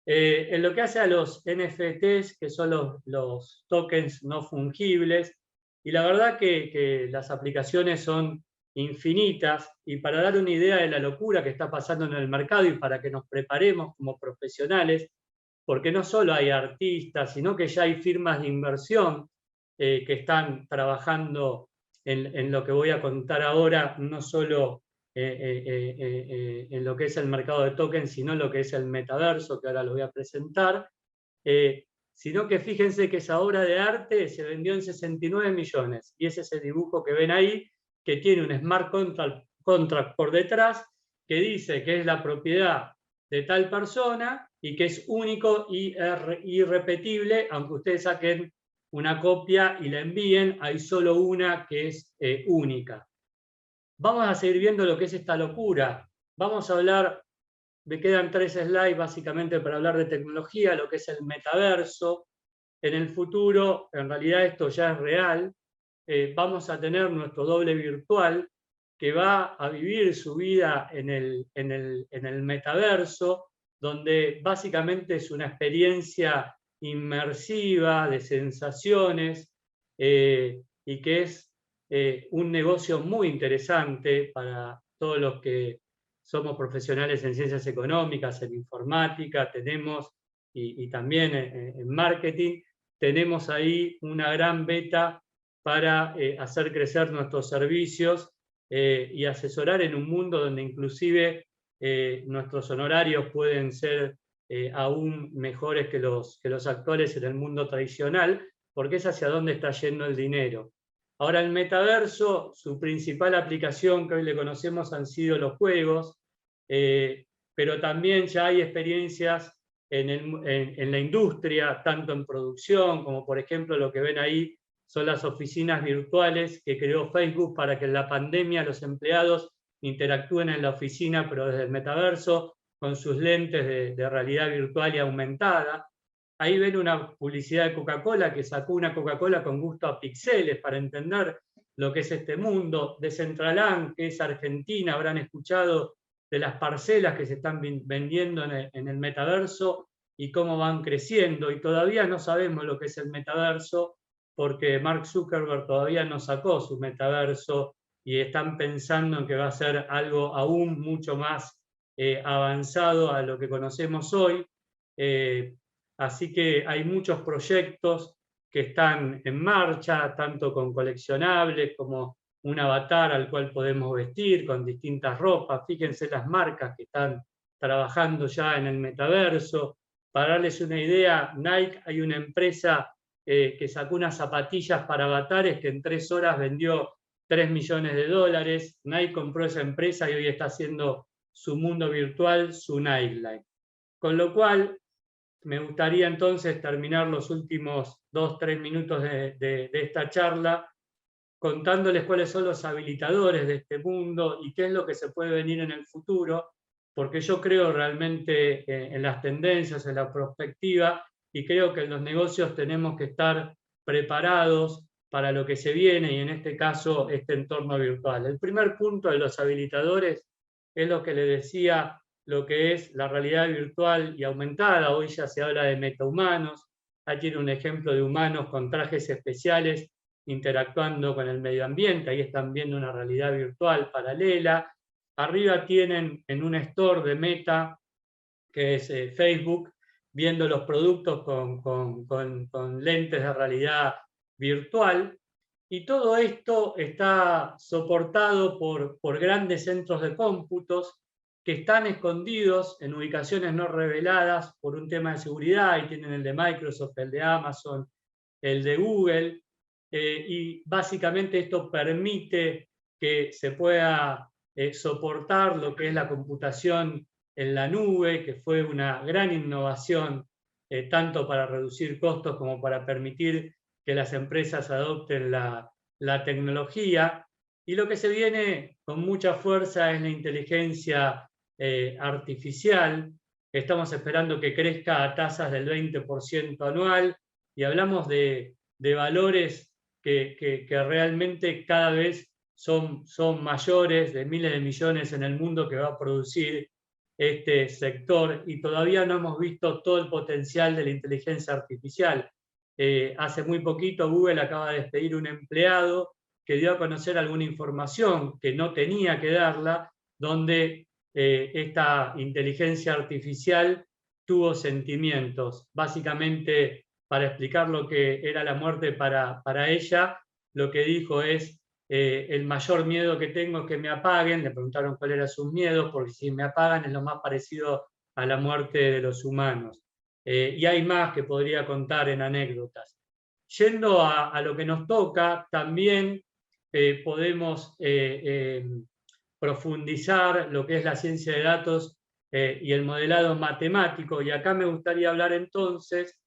En lo que hace a los NFTs, que son los tokens no fungibles, y la verdad que las aplicaciones son infinitas, y para dar una idea de la locura que está pasando en el mercado y para que nos preparemos como profesionales, porque no solo hay artistas, sino que ya hay firmas de inversión que están trabajando en lo que voy a contar ahora, no solo en lo que es el mercado de tokens, sino en lo que es el metaverso, que ahora lo voy a presentar, sino que fíjense que esa obra de arte se vendió en 69 millones, y es ese dibujo que ven ahí, que tiene un smart contract por detrás, que dice que es la propiedad de tal persona y que es único y irrepetible, aunque ustedes saquen una copia y la envíen, hay solo una que es única. Vamos a seguir viendo lo que es esta locura. Vamos a hablar, me quedan 3 slides básicamente para hablar de tecnología, lo que es el metaverso. En el futuro, en realidad esto ya es real, vamos a tener nuestro doble virtual que va a vivir su vida en el metaverso, donde básicamente es una experiencia inmersiva de sensaciones, y que es un negocio muy interesante para todos los que somos profesionales en ciencias económicas, en informática, tenemos, y también en marketing, tenemos ahí una gran beta para hacer crecer nuestros servicios y asesorar en un mundo donde inclusive nuestros honorarios pueden ser aún mejores que los actuales en el mundo tradicional, porque es hacia dónde está yendo el dinero. Ahora, el metaverso, su principal aplicación que hoy le conocemos han sido los juegos, pero también ya hay experiencias en la industria, tanto en producción como, por ejemplo, lo que ven ahí son las oficinas virtuales que creó Facebook para que en la pandemia los empleados interactúen en la oficina, pero desde el metaverso, con sus lentes de realidad virtual y aumentada. Ahí ven una publicidad de Coca-Cola que sacó una Coca-Cola con gusto a pixeles para entender lo que es este mundo. De Centralán, que es Argentina, habrán escuchado de las parcelas que se están vendiendo en el metaverso y cómo van creciendo. Y todavía no sabemos lo que es el metaverso porque Mark Zuckerberg todavía no sacó su metaverso y están pensando en que va a ser algo aún mucho más avanzado a lo que conocemos hoy. Así que hay muchos proyectos que están en marcha, tanto con coleccionables como un avatar al cual podemos vestir con distintas ropas. Fíjense las marcas que están trabajando ya en el metaverso. Para darles una idea, Nike, hay una empresa que sacó unas zapatillas para avatares que en 3 horas vendió $3 millones. Nike compró esa empresa y hoy está haciendo su mundo virtual, su Nightline. Con lo cual, me gustaría entonces terminar los últimos 2-3 minutos de esta charla contándoles cuáles son los habilitadores de este mundo y qué es lo que se puede venir en el futuro, porque yo creo realmente en las tendencias, en la perspectiva, y creo que en los negocios tenemos que estar preparados para lo que se viene, y en este caso, este entorno virtual. El primer punto de los habilitadores es lo que les decía, lo que es la realidad virtual y aumentada. Hoy ya se habla de metahumanos. Ahí tiene un ejemplo de humanos con trajes especiales interactuando con el medio ambiente. Ahí están viendo una realidad virtual paralela. Arriba tienen en un store de Meta, que es Facebook, viendo los productos con lentes de realidad virtual. Y todo esto está soportado por grandes centros de cómputos que están escondidos en ubicaciones no reveladas por un tema de seguridad. Ahí tienen el de Microsoft, el de Amazon, el de Google. Y básicamente esto permite que se pueda soportar lo que es la computación en la nube, que fue una gran innovación tanto para reducir costos como para permitir que las empresas adopten la tecnología. Y lo que se viene con mucha fuerza es la inteligencia artificial. Estamos esperando que crezca a tasas del 20% anual y hablamos de valores que realmente cada vez son mayores, de miles de millones en el mundo que va a producir este sector, y todavía no hemos visto todo el potencial de la inteligencia artificial. Hace muy poquito Google acaba de despedir un empleado que dio a conocer alguna información que no tenía que darla, donde esta inteligencia artificial tuvo sentimientos. Básicamente, para explicar lo que era la muerte para ella, lo que dijo es: el mayor miedo que tengo es que me apaguen. Le preguntaron cuál era su miedo, porque si me apagan es lo más parecido a la muerte de los humanos. Y hay más que podría contar en anécdotas. Yendo a lo que nos toca, también podemos profundizar lo que es la ciencia de datos y el modelado matemático. Y acá me gustaría hablar entonces,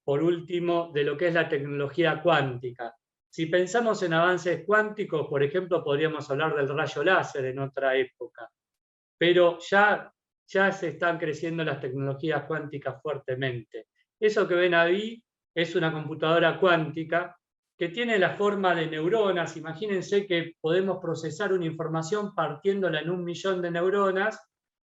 por último, de lo que es la tecnología cuántica. Si pensamos en avances cuánticos, por ejemplo, podríamos hablar del rayo láser en otra época, pero ya se están creciendo las tecnologías cuánticas fuertemente. Eso que ven ahí es una computadora cuántica que tiene la forma de neuronas. Imagínense que podemos procesar una información partiéndola en 1 millón de neuronas,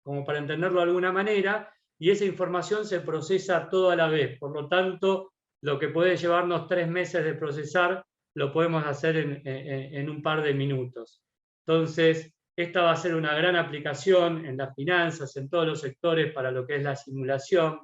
como para entenderlo de alguna manera, y esa información se procesa toda a la vez. Por lo tanto, lo que puede llevarnos 3 meses de procesar, lo podemos hacer en un par de minutos. Entonces, Esta va a ser una gran aplicación en las finanzas, en todos los sectores para lo que es la simulación.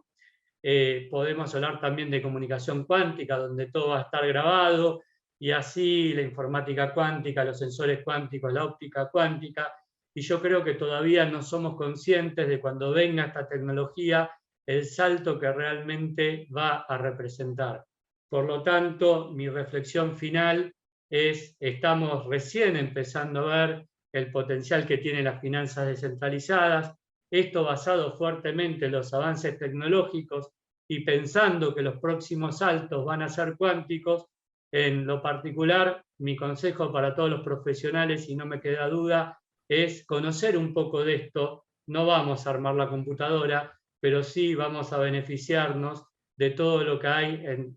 Podemos hablar también de comunicación cuántica, donde todo va a estar grabado, y así la informática cuántica, los sensores cuánticos, la óptica cuántica, y yo creo que todavía no somos conscientes de cuando venga esta tecnología, el salto que realmente va a representar. Por lo tanto, mi reflexión final es, estamos recién empezando a ver el potencial que tienen las finanzas descentralizadas, esto basado fuertemente en los avances tecnológicos y pensando que los próximos saltos van a ser cuánticos. En lo particular, mi consejo para todos los profesionales, y no me queda duda, es conocer un poco de esto. No vamos a armar la computadora, pero sí vamos a beneficiarnos de todo lo que hay en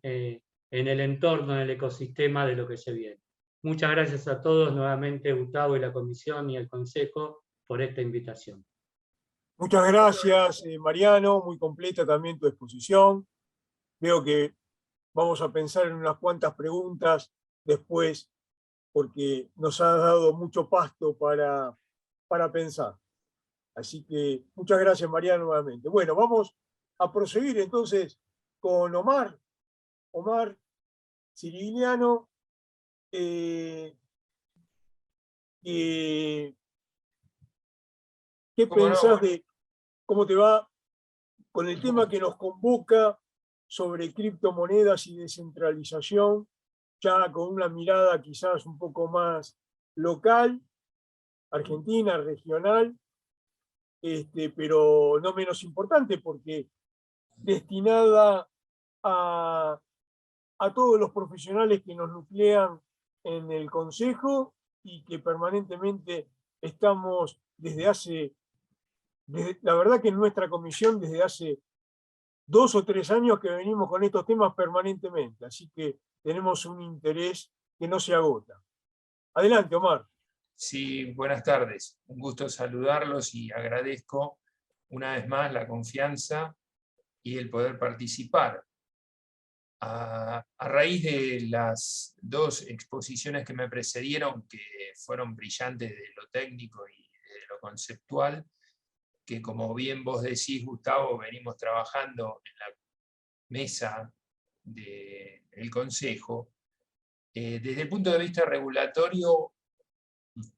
el entorno, en el ecosistema de lo que se viene. Muchas gracias a todos nuevamente, Gustavo y la comisión y el consejo, por esta invitación. Muchas gracias, Mariano, muy completa también tu exposición. Veo que vamos a pensar en unas cuantas preguntas después, porque nos has dado mucho pasto para pensar. Así que muchas gracias, Mariano, nuevamente. Bueno, vamos a proseguir entonces con Omar. Omar Sirigliano, ¿qué pensás de cómo te va con el tema que nos convoca sobre criptomonedas y descentralización, ya con una mirada quizás un poco más local, argentina, regional, pero no menos importante porque destinada a todos los profesionales que nos nuclean en el Consejo y que permanentemente estamos la verdad que en nuestra comisión desde hace 2 o 3 años que venimos con estos temas permanentemente, así que tenemos un interés que no se agota. Adelante, Omar. Sí, buenas tardes. Un gusto saludarlos y agradezco una vez más la confianza y el poder participar. A raíz de las 2 exposiciones que me precedieron, que fueron brillantes de lo técnico y de lo conceptual, que como bien vos decís, Gustavo, venimos trabajando en la mesa del Consejo, desde el punto de vista regulatorio,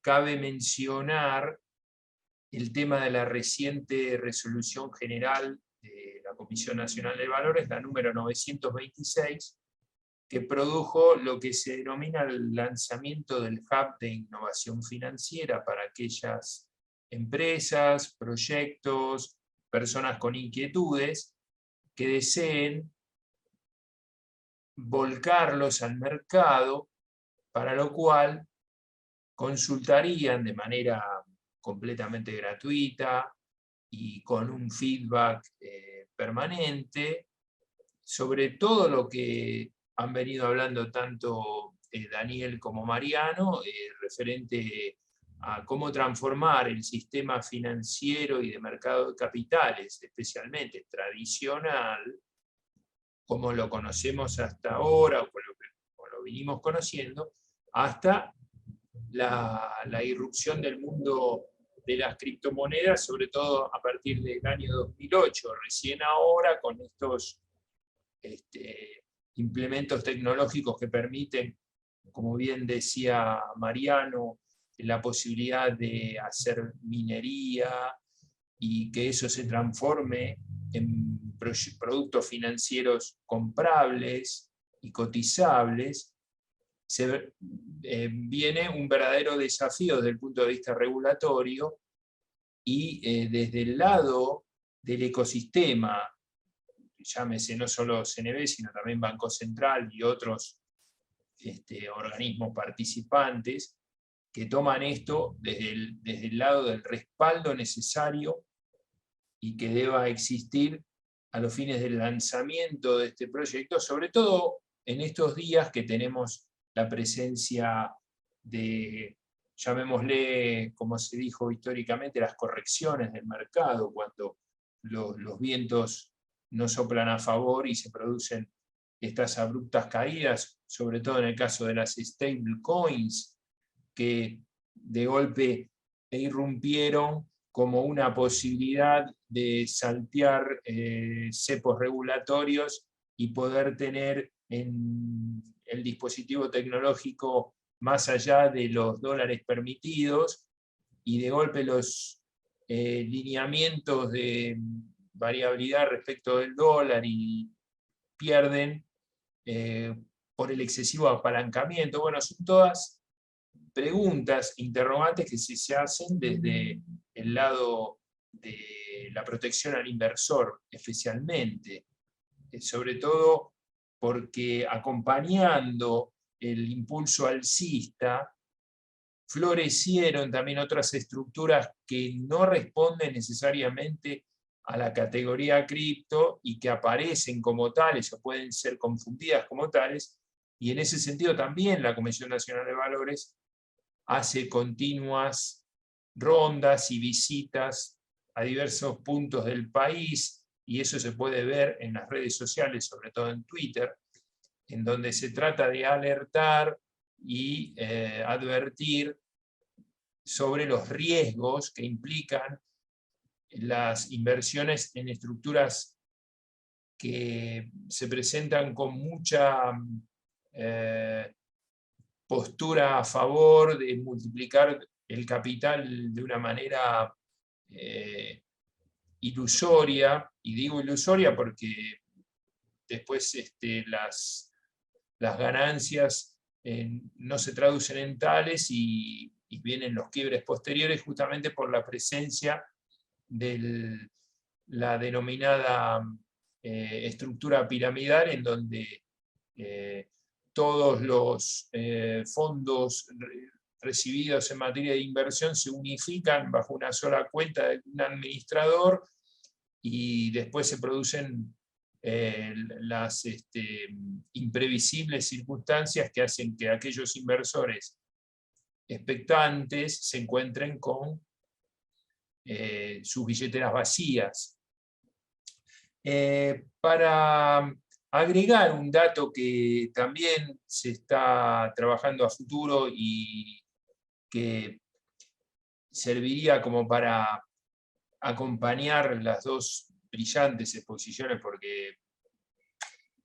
cabe mencionar el tema de la reciente resolución general de la Comisión Nacional de Valores, la número 926, que produjo lo que se denomina el lanzamiento del Hub de Innovación Financiera para aquellas empresas, proyectos, personas con inquietudes que deseen volcarlos al mercado, para lo cual consultarían de manera completamente gratuita y con un feedback permanente sobre todo lo que han venido hablando tanto Daniel como Mariano, referente a cómo transformar el sistema financiero y de mercado de capitales, especialmente tradicional, como lo conocemos hasta ahora, o como lo vinimos conociendo, hasta la irrupción del mundo de las criptomonedas, sobre todo a partir del año 2008, recién ahora con estos implementos tecnológicos que permiten, como bien decía Mariano, la posibilidad de hacer minería y que eso se transforme en productos financieros comprables y cotizables. Viene un verdadero desafío desde el punto de vista regulatorio y desde el lado del ecosistema, llámese no solo CNB, sino también Banco Central y otros organismos participantes, que toman esto desde el lado del respaldo necesario y que deba existir a los fines del lanzamiento de este proyecto, sobre todo en estos días que tenemos la presencia de, llamémosle, como se dijo históricamente, las correcciones del mercado, cuando los vientos no soplan a favor y se producen estas abruptas caídas, sobre todo en el caso de las stablecoins, que de golpe e irrumpieron como una posibilidad de saltear cepos regulatorios y poder tener en el dispositivo tecnológico más allá de los dólares permitidos, y de golpe los lineamientos de variabilidad respecto del dólar y pierden por el excesivo apalancamiento. Bueno, son todas preguntas, interrogantes que se hacen desde el lado de la protección al inversor, especialmente, sobre todo porque acompañando el impulso alcista, florecieron también otras estructuras que no responden necesariamente a la categoría cripto y que aparecen como tales o pueden ser confundidas como tales, y en ese sentido también la Comisión Nacional de Valores hace continuas rondas y visitas a diversos puntos del país, y eso se puede ver en las redes sociales, sobre todo en Twitter, en donde se trata de alertar y advertir sobre los riesgos que implican las inversiones en estructuras que se presentan con mucha postura a favor de multiplicar el capital de una manera ilusoria, y digo ilusoria porque después las ganancias no se traducen en tales y vienen los quiebres posteriores justamente por la presencia de la denominada estructura piramidal, en donde todos los fondos recibidos en materia de inversión se unifican bajo una sola cuenta de un administrador, y después se producen las imprevisibles circunstancias que hacen que aquellos inversores expectantes se encuentren con sus billeteras vacías. Para agregar un dato que también se está trabajando a futuro y que serviría como para acompañar las dos brillantes exposiciones, porque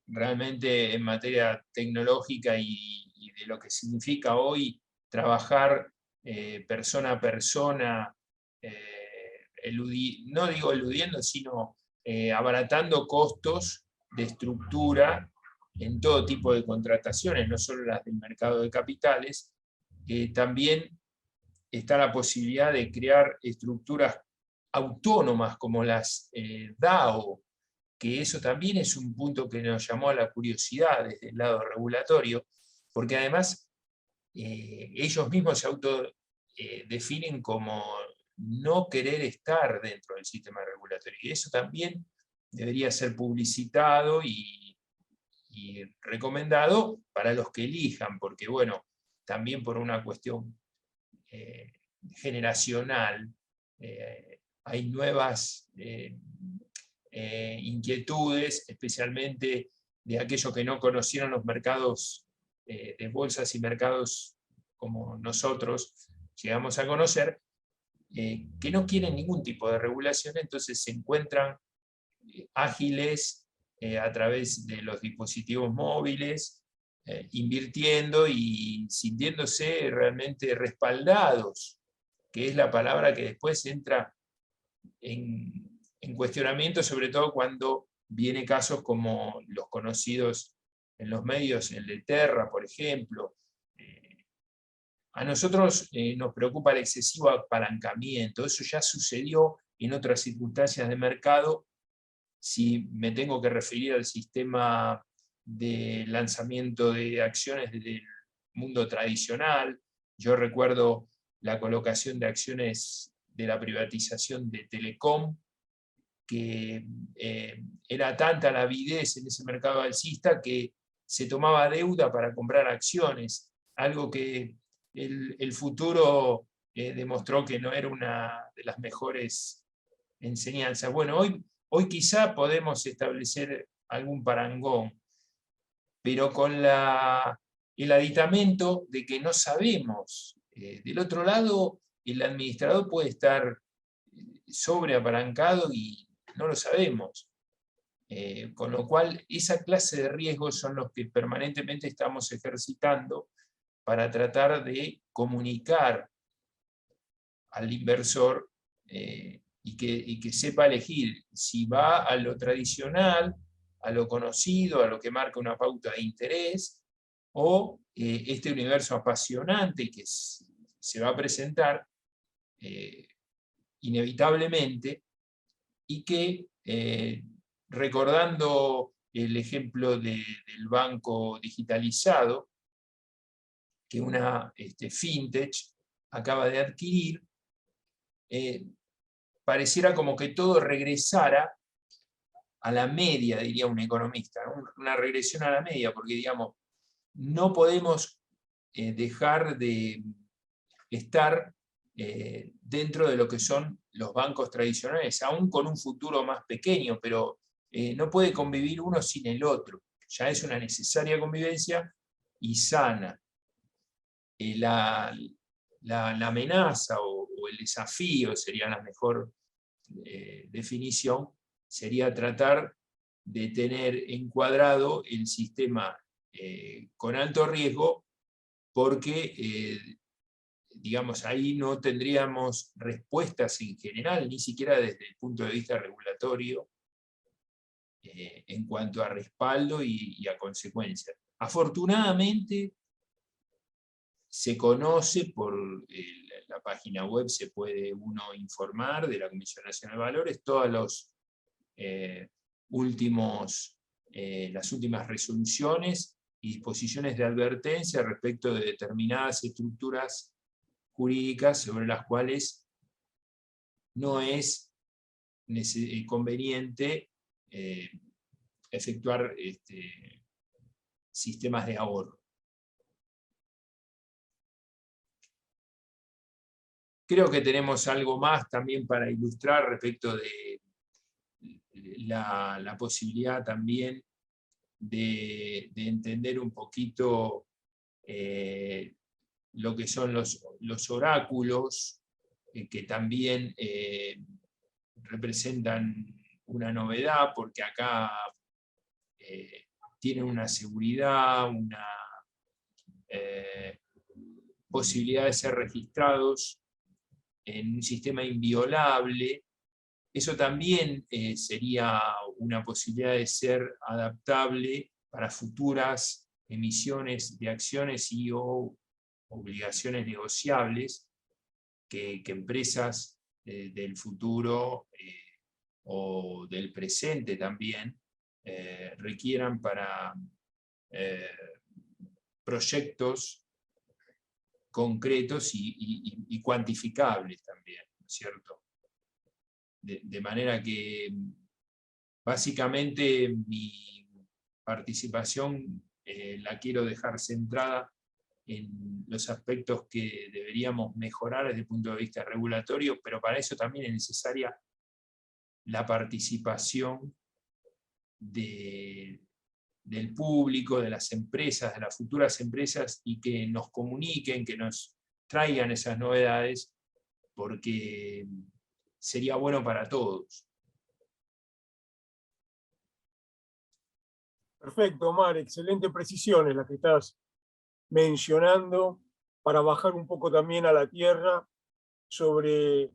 realmente en materia tecnológica y de lo que significa hoy trabajar persona a persona, no digo eludiendo, sino abaratando costos de estructura en todo tipo de contrataciones, no solo las del mercado de capitales, también está la posibilidad de crear estructuras autónomas como las DAO, que eso también es un punto que nos llamó a la curiosidad desde el lado regulatorio, porque además ellos mismos se autodefinen como no querer estar dentro del sistema regulatorio, y eso también debería ser publicitado y recomendado para los que elijan, porque bueno, también por una cuestión generacional, hay nuevas inquietudes, especialmente de aquellos que no conocieron los mercados de bolsas y mercados como nosotros llegamos a conocer, que no quieren ningún tipo de regulación, entonces se encuentran ágiles a través de los dispositivos móviles, invirtiendo y sintiéndose realmente respaldados, que es la palabra que después entra en cuestionamiento, sobre todo cuando viene casos como los conocidos en los medios, el de Terra, por ejemplo. A nosotros nos preocupa el excesivo apalancamiento, eso ya sucedió en otras circunstancias de mercado. Si me tengo que referir al sistema de lanzamiento de acciones del mundo tradicional, yo recuerdo la colocación de acciones de la privatización de Telecom, que era tanta la avidez en ese mercado alcista que se tomaba deuda para comprar acciones, algo que el futuro demostró que no era una de las mejores enseñanzas. Bueno, hoy quizá podemos establecer algún parangón, pero con el aditamento de que no sabemos. Del otro lado el administrador puede estar sobreapalancado y no lo sabemos. Con lo cual, esa clase de riesgos son los que permanentemente estamos ejercitando para tratar de comunicar al inversor y que sepa elegir si va a lo tradicional, a lo conocido, a lo que marca una pauta de interés, o este universo apasionante que se va a presentar inevitablemente, y que, recordando el ejemplo del banco digitalizado, que una fintech acaba de adquirir, pareciera como que todo regresara a la media, diría un economista, ¿no? Una regresión a la media, porque digamos, no podemos dejar de estar dentro de lo que son los bancos tradicionales, aún con un futuro más pequeño, pero no puede convivir uno sin el otro. Ya es una necesaria convivencia y sana. La amenaza o el desafío, sería la mejor definición, sería tratar de tener encuadrado el sistema con alto riesgo, porque digamos, ahí no tendríamos respuestas en general, ni siquiera desde el punto de vista regulatorio, en cuanto a respaldo y a consecuencias. Afortunadamente, se conoce por la página web, se puede uno informar de la Comisión Nacional de Valores, todas las últimas resoluciones y disposiciones de advertencia respecto de determinadas estructuras jurídicas sobre las cuales no es conveniente efectuar sistemas de ahorro. Creo que tenemos algo más también para ilustrar respecto de la posibilidad también de entender un poquito lo que son los oráculos, que también representan una novedad, porque acá tienen una seguridad, una posibilidad de ser registrados en un sistema inviolable. Eso también sería una posibilidad de ser adaptable para futuras emisiones de acciones y o obligaciones negociables que empresas del futuro o del presente también requieran para proyectos concretos y cuantificables también, ¿no es cierto? De manera que básicamente mi participación la quiero dejar centrada en los aspectos que deberíamos mejorar desde el punto de vista regulatorio, pero para eso también es necesaria la participación del público, de las empresas, de las futuras empresas, y que nos comuniquen, que nos traigan esas novedades, porque sería bueno para todos. Perfecto, Omar, excelente precisiones las que estás mencionando para bajar un poco también a la tierra sobre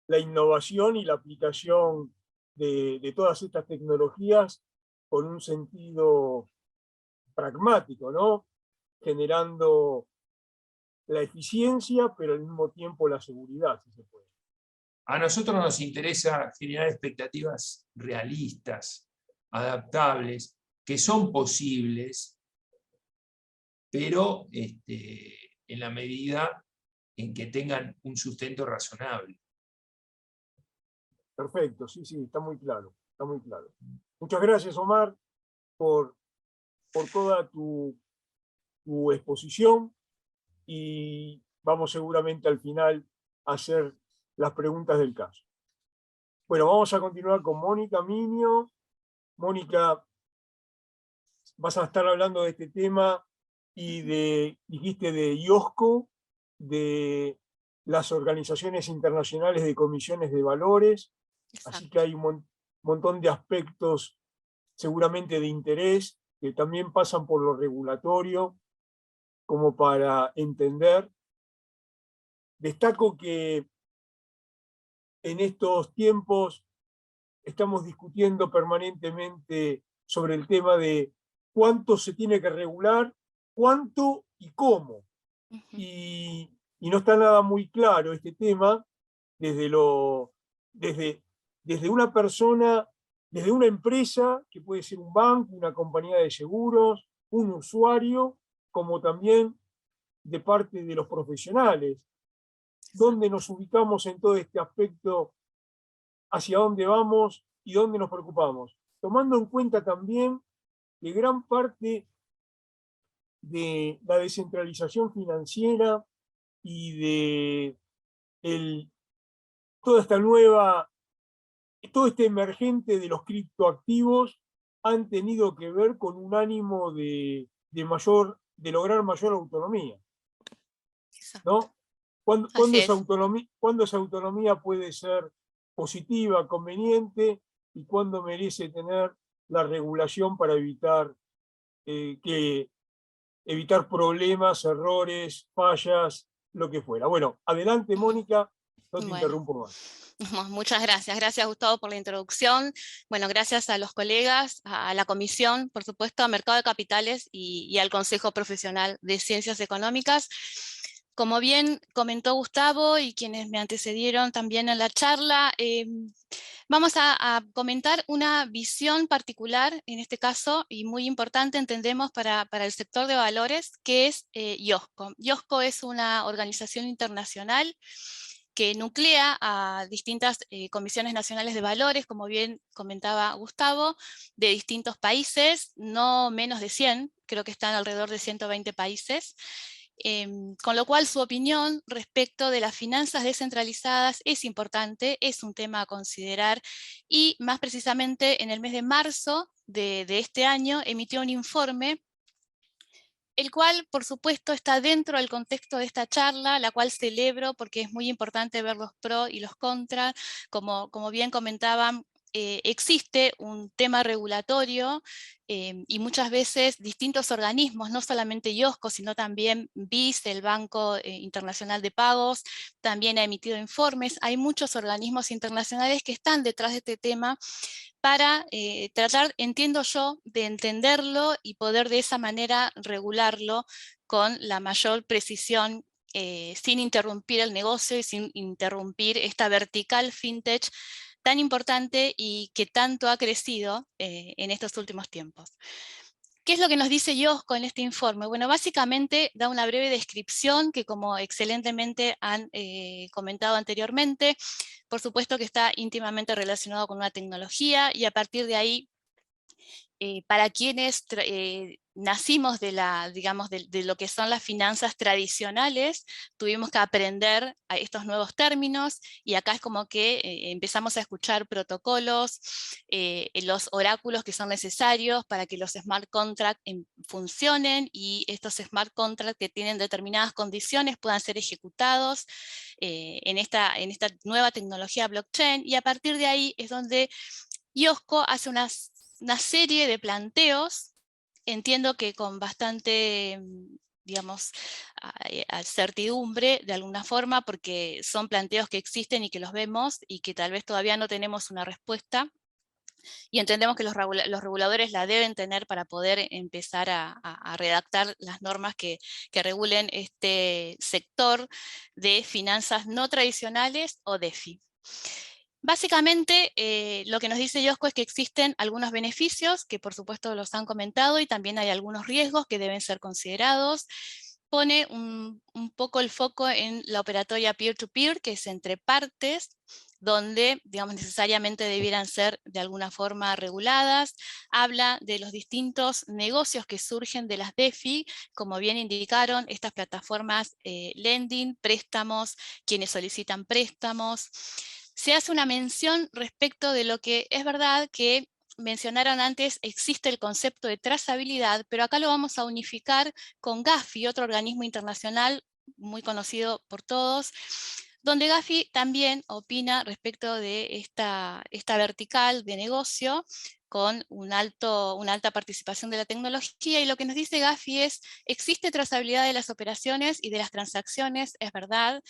la innovación y la aplicación de todas estas tecnologías con un sentido pragmático, ¿no? Generando la eficiencia, pero al mismo tiempo la seguridad, si se puede. A nosotros nos interesa generar expectativas realistas, adaptables, que son posibles, pero en la medida en que tengan un sustento razonable. Perfecto, sí, sí, está muy claro, está muy claro. Muchas gracias, Omar, por toda tu exposición, y vamos seguramente al final a hacer las preguntas del caso. Bueno, vamos a continuar con Mónica Minio. Mónica, vas a estar hablando de este tema y dijiste de IOSCO, de las organizaciones internacionales de comisiones de valores, así que hay un montón de aspectos seguramente de interés que también pasan por lo regulatorio como para entender. Destaco que en estos tiempos estamos discutiendo permanentemente sobre el tema de cuánto se tiene que regular, cuánto y cómo. Y no está nada muy claro este tema desde una persona, desde una empresa, que puede ser un banco, una compañía de seguros, un usuario, como también de parte de los profesionales. ¿Dónde nos ubicamos en todo este aspecto? ¿Hacia dónde vamos y dónde nos preocupamos? Tomando en cuenta también que gran parte de la descentralización financiera y de toda esta nueva, todo este emergente de los criptoactivos han tenido que ver con un ánimo de lograr mayor autonomía, ¿no? ¿Cuándo esa autonomía puede ser positiva, conveniente, y cuándo merece tener la regulación para evitar problemas, errores, fallas, lo que fuera? Bueno, adelante, Mónica, no te interrumpo más. Muchas gracias. Gracias, Gustavo, por la introducción. Bueno, gracias a los colegas, a la comisión, por supuesto, a Mercado de Capitales y al Consejo Profesional de Ciencias Económicas. Como bien comentó Gustavo y quienes me antecedieron también en la charla, vamos a comentar una visión particular, en este caso, y muy importante, entendemos, para el sector de valores, que es IOSCO. IOSCO es una organización internacional que nuclea a distintas comisiones nacionales de valores, como bien comentaba Gustavo, de distintos países, no menos de 100, creo que están alrededor de 120 países. Con lo cual su opinión respecto de las finanzas descentralizadas es importante, es un tema a considerar, y más precisamente en el mes de marzo de este año emitió un informe, el cual por supuesto está dentro del contexto de esta charla, la cual celebro porque es muy importante ver los pros y los contras. Como bien comentaban, existe un tema regulatorio y muchas veces distintos organismos, no solamente IOSCO, sino también BIS, el Banco Internacional de Pagos, también ha emitido informes. Hay muchos organismos internacionales que están detrás de este tema para tratar, entiendo yo, de entenderlo y poder de esa manera regularlo con la mayor precisión, sin interrumpir el negocio y sin interrumpir esta vertical fintech tan importante y que tanto ha crecido en estos últimos tiempos. ¿Qué es lo que nos dice IOSCO en este informe? Bueno, básicamente da una breve descripción que, como excelentemente han comentado anteriormente, por supuesto que está íntimamente relacionado con una tecnología, y a partir de ahí, para quienes nacimos digamos, de lo que son las finanzas tradicionales, tuvimos que aprender a estos nuevos términos, y acá es como que empezamos a escuchar protocolos, los oráculos que son necesarios para que los smart contracts funcionen, y estos smart contracts que tienen determinadas condiciones puedan ser ejecutados en esta nueva tecnología blockchain. Y a partir de ahí es donde IOSCO hace una serie de planteos, entiendo que con bastante, digamos, certidumbre de alguna forma, porque son planteos que existen y que los vemos y que tal vez todavía no tenemos una respuesta, y entendemos que los reguladores la deben tener para poder empezar a redactar las normas que regulen este sector de finanzas no tradicionales, o DeFi. Básicamente, lo que nos dice IOSCO es que existen algunos beneficios, que por supuesto los han comentado, y también hay algunos riesgos que deben ser considerados. Pone un poco el foco en la operatoria peer-to-peer, que es entre partes, donde, digamos, necesariamente debieran ser de alguna forma reguladas. Habla de los distintos negocios que surgen de las DeFi, como bien indicaron, estas plataformas lending, préstamos, quienes solicitan préstamos. Se hace una mención respecto de lo que es verdad que mencionaron antes, existe el concepto de trazabilidad, pero acá lo vamos a unificar con Gafi, otro organismo internacional muy conocido por todos, donde Gafi también opina respecto de esta vertical de negocio con una alta participación de la tecnología, y lo que nos dice Gafi es: existe trazabilidad de las operaciones y de las transacciones, es verdad,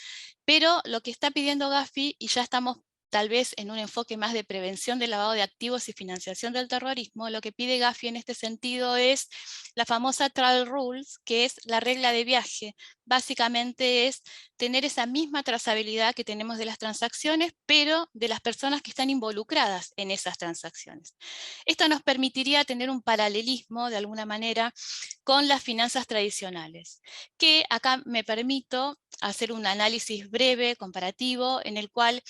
pero lo que está pidiendo Gafi, y ya estamos tal vez en un enfoque más de prevención del lavado de activos y financiación del terrorismo, lo que pide Gafi en este sentido es la famosa Travel Rules, que es la regla de viaje. Básicamente es tener esa misma trazabilidad que tenemos de las transacciones, pero de las personas que están involucradas en esas transacciones. Esto nos permitiría tener un paralelismo, de alguna manera, con las finanzas tradicionales, que acá me permito hacer un análisis breve, comparativo, en el cual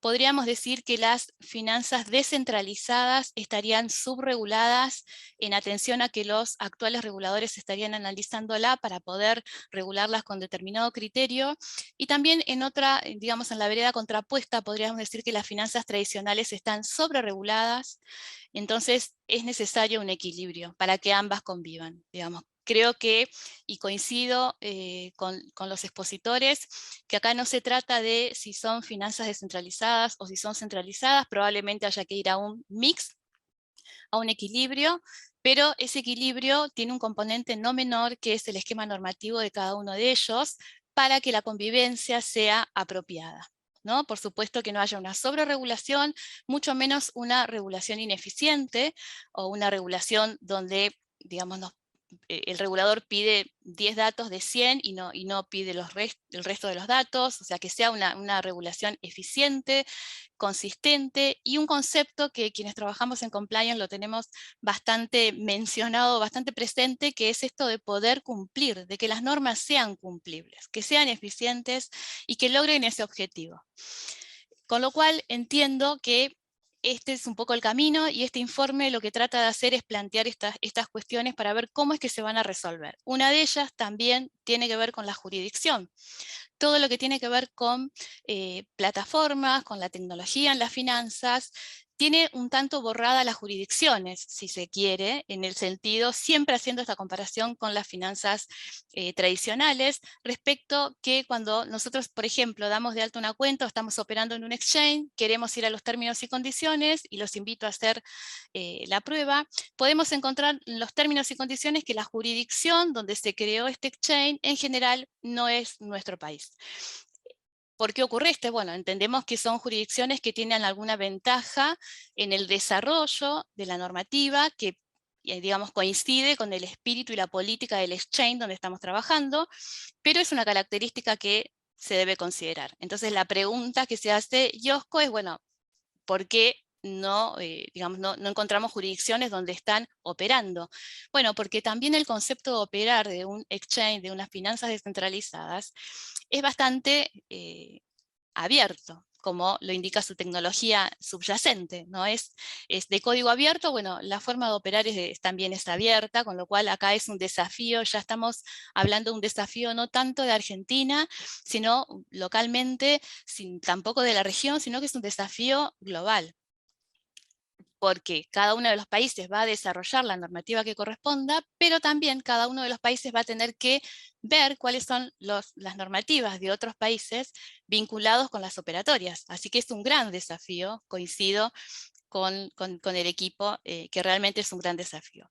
podríamos decir que las finanzas descentralizadas estarían subreguladas en atención a que los actuales reguladores estarían analizándola para poder regularlas con determinado criterio. Y también en otra, digamos, en la vereda contrapuesta, podríamos decir que las finanzas tradicionales están sobrereguladas. Entonces es necesario un equilibrio para que ambas convivan, digamos. Creo que, y coincido con los expositores, que acá no se trata de si son finanzas descentralizadas o si son centralizadas, probablemente haya que ir a un mix, a un equilibrio, pero ese equilibrio tiene un componente no menor, que es el esquema normativo de cada uno de ellos, para que la convivencia sea apropiada, ¿no? Por supuesto que no haya una sobreregulación, mucho menos una regulación ineficiente o una regulación donde, digamos, el regulador pide 10 datos de 100 y no pide el resto de los datos, o sea, que sea una regulación eficiente, consistente, y un concepto que quienes trabajamos en compliance lo tenemos bastante mencionado, bastante presente, que es esto de poder cumplir, de que las normas sean cumplibles, que sean eficientes y que logren ese objetivo. Con lo cual entiendo que este es un poco el camino, y este informe lo que trata de hacer es plantear estas cuestiones para ver cómo es que se van a resolver. Una de ellas también tiene que ver con la jurisdicción. Todo lo que tiene que ver con plataformas, con la tecnología en las finanzas, tiene un tanto borrada las jurisdicciones, si se quiere, en el sentido, siempre haciendo esta comparación con las finanzas tradicionales, respecto que cuando nosotros, por ejemplo, damos de alta una cuenta o estamos operando en un exchange, queremos ir a los términos y condiciones, y los invito a hacer la prueba, podemos encontrar en los términos y condiciones que la jurisdicción donde se creó este exchange en general no es nuestro país. ¿Por qué ocurre esto? Bueno, entendemos que son jurisdicciones que tienen alguna ventaja en el desarrollo de la normativa que, digamos, coincide con el espíritu y la política del exchange donde estamos trabajando, pero es una característica que se debe considerar. Entonces la pregunta que se hace IOSCO es, bueno, ¿por qué digamos, no encontramos jurisdicciones donde están operando? Bueno, porque también el concepto de operar de un exchange, de unas finanzas descentralizadas, es bastante abierto, como lo indica su tecnología subyacente, ¿no? Es de código abierto. Bueno, la forma de operar también es abierta, con lo cual acá es un desafío, ya estamos hablando de un desafío no tanto de Argentina, sino localmente, tampoco de la región, sino que es un desafío global, porque cada uno de los países va a desarrollar la normativa que corresponda, pero también cada uno de los países va a tener que ver cuáles son las normativas de otros países vinculados con las operatorias. Así que es un gran desafío, coincido con el equipo, que realmente es un gran desafío.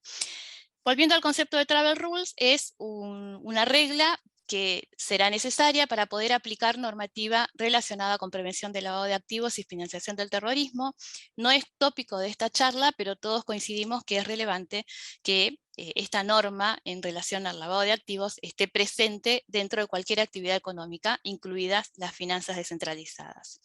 Volviendo al concepto de Travel Rules, es una regla que será necesaria para poder aplicar normativa relacionada con prevención del lavado de activos y financiación del terrorismo. No es tópico de esta charla, pero todos coincidimos que es relevante que esta norma en relación al lavado de activos esté presente dentro de cualquier actividad económica, incluidas las finanzas descentralizadas.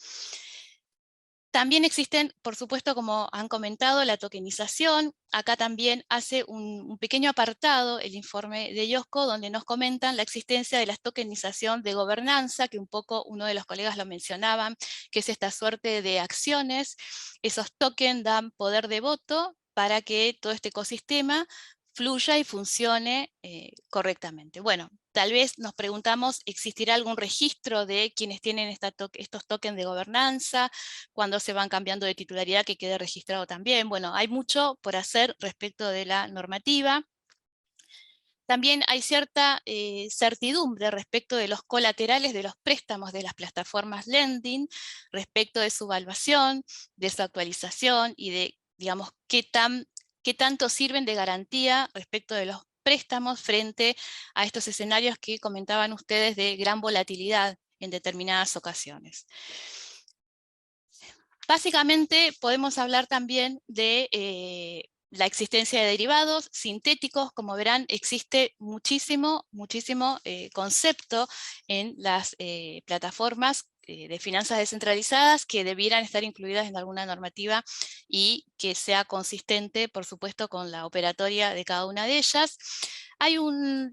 También existen, por supuesto, como han comentado, la tokenización. Acá también hace un pequeño apartado el informe de IOSCO, donde nos comentan la existencia de la tokenización de gobernanza, que un poco uno de los colegas lo mencionaban, que es esta suerte de acciones. Esos tokens dan poder de voto para que todo este ecosistema fluya y funcione correctamente. Bueno, tal vez nos preguntamos, ¿existirá algún registro de quienes tienen estos tokens de gobernanza? Cuando se van cambiando de titularidad, que quede registrado también. Bueno, hay mucho por hacer respecto de la normativa. También hay cierta certidumbre respecto de los colaterales de los préstamos de las plataformas lending, respecto de su evaluación, de su actualización y de, digamos, qué tanto sirven de garantía respecto de los préstamos frente a estos escenarios que comentaban ustedes de gran volatilidad en determinadas ocasiones. Básicamente podemos hablar también de la existencia de derivados sintéticos. Como verán, existe muchísimo concepto en las plataformas de finanzas descentralizadas que debieran estar incluidas en alguna normativa y que sea consistente, por supuesto, con la operatoria de cada una de ellas. Hay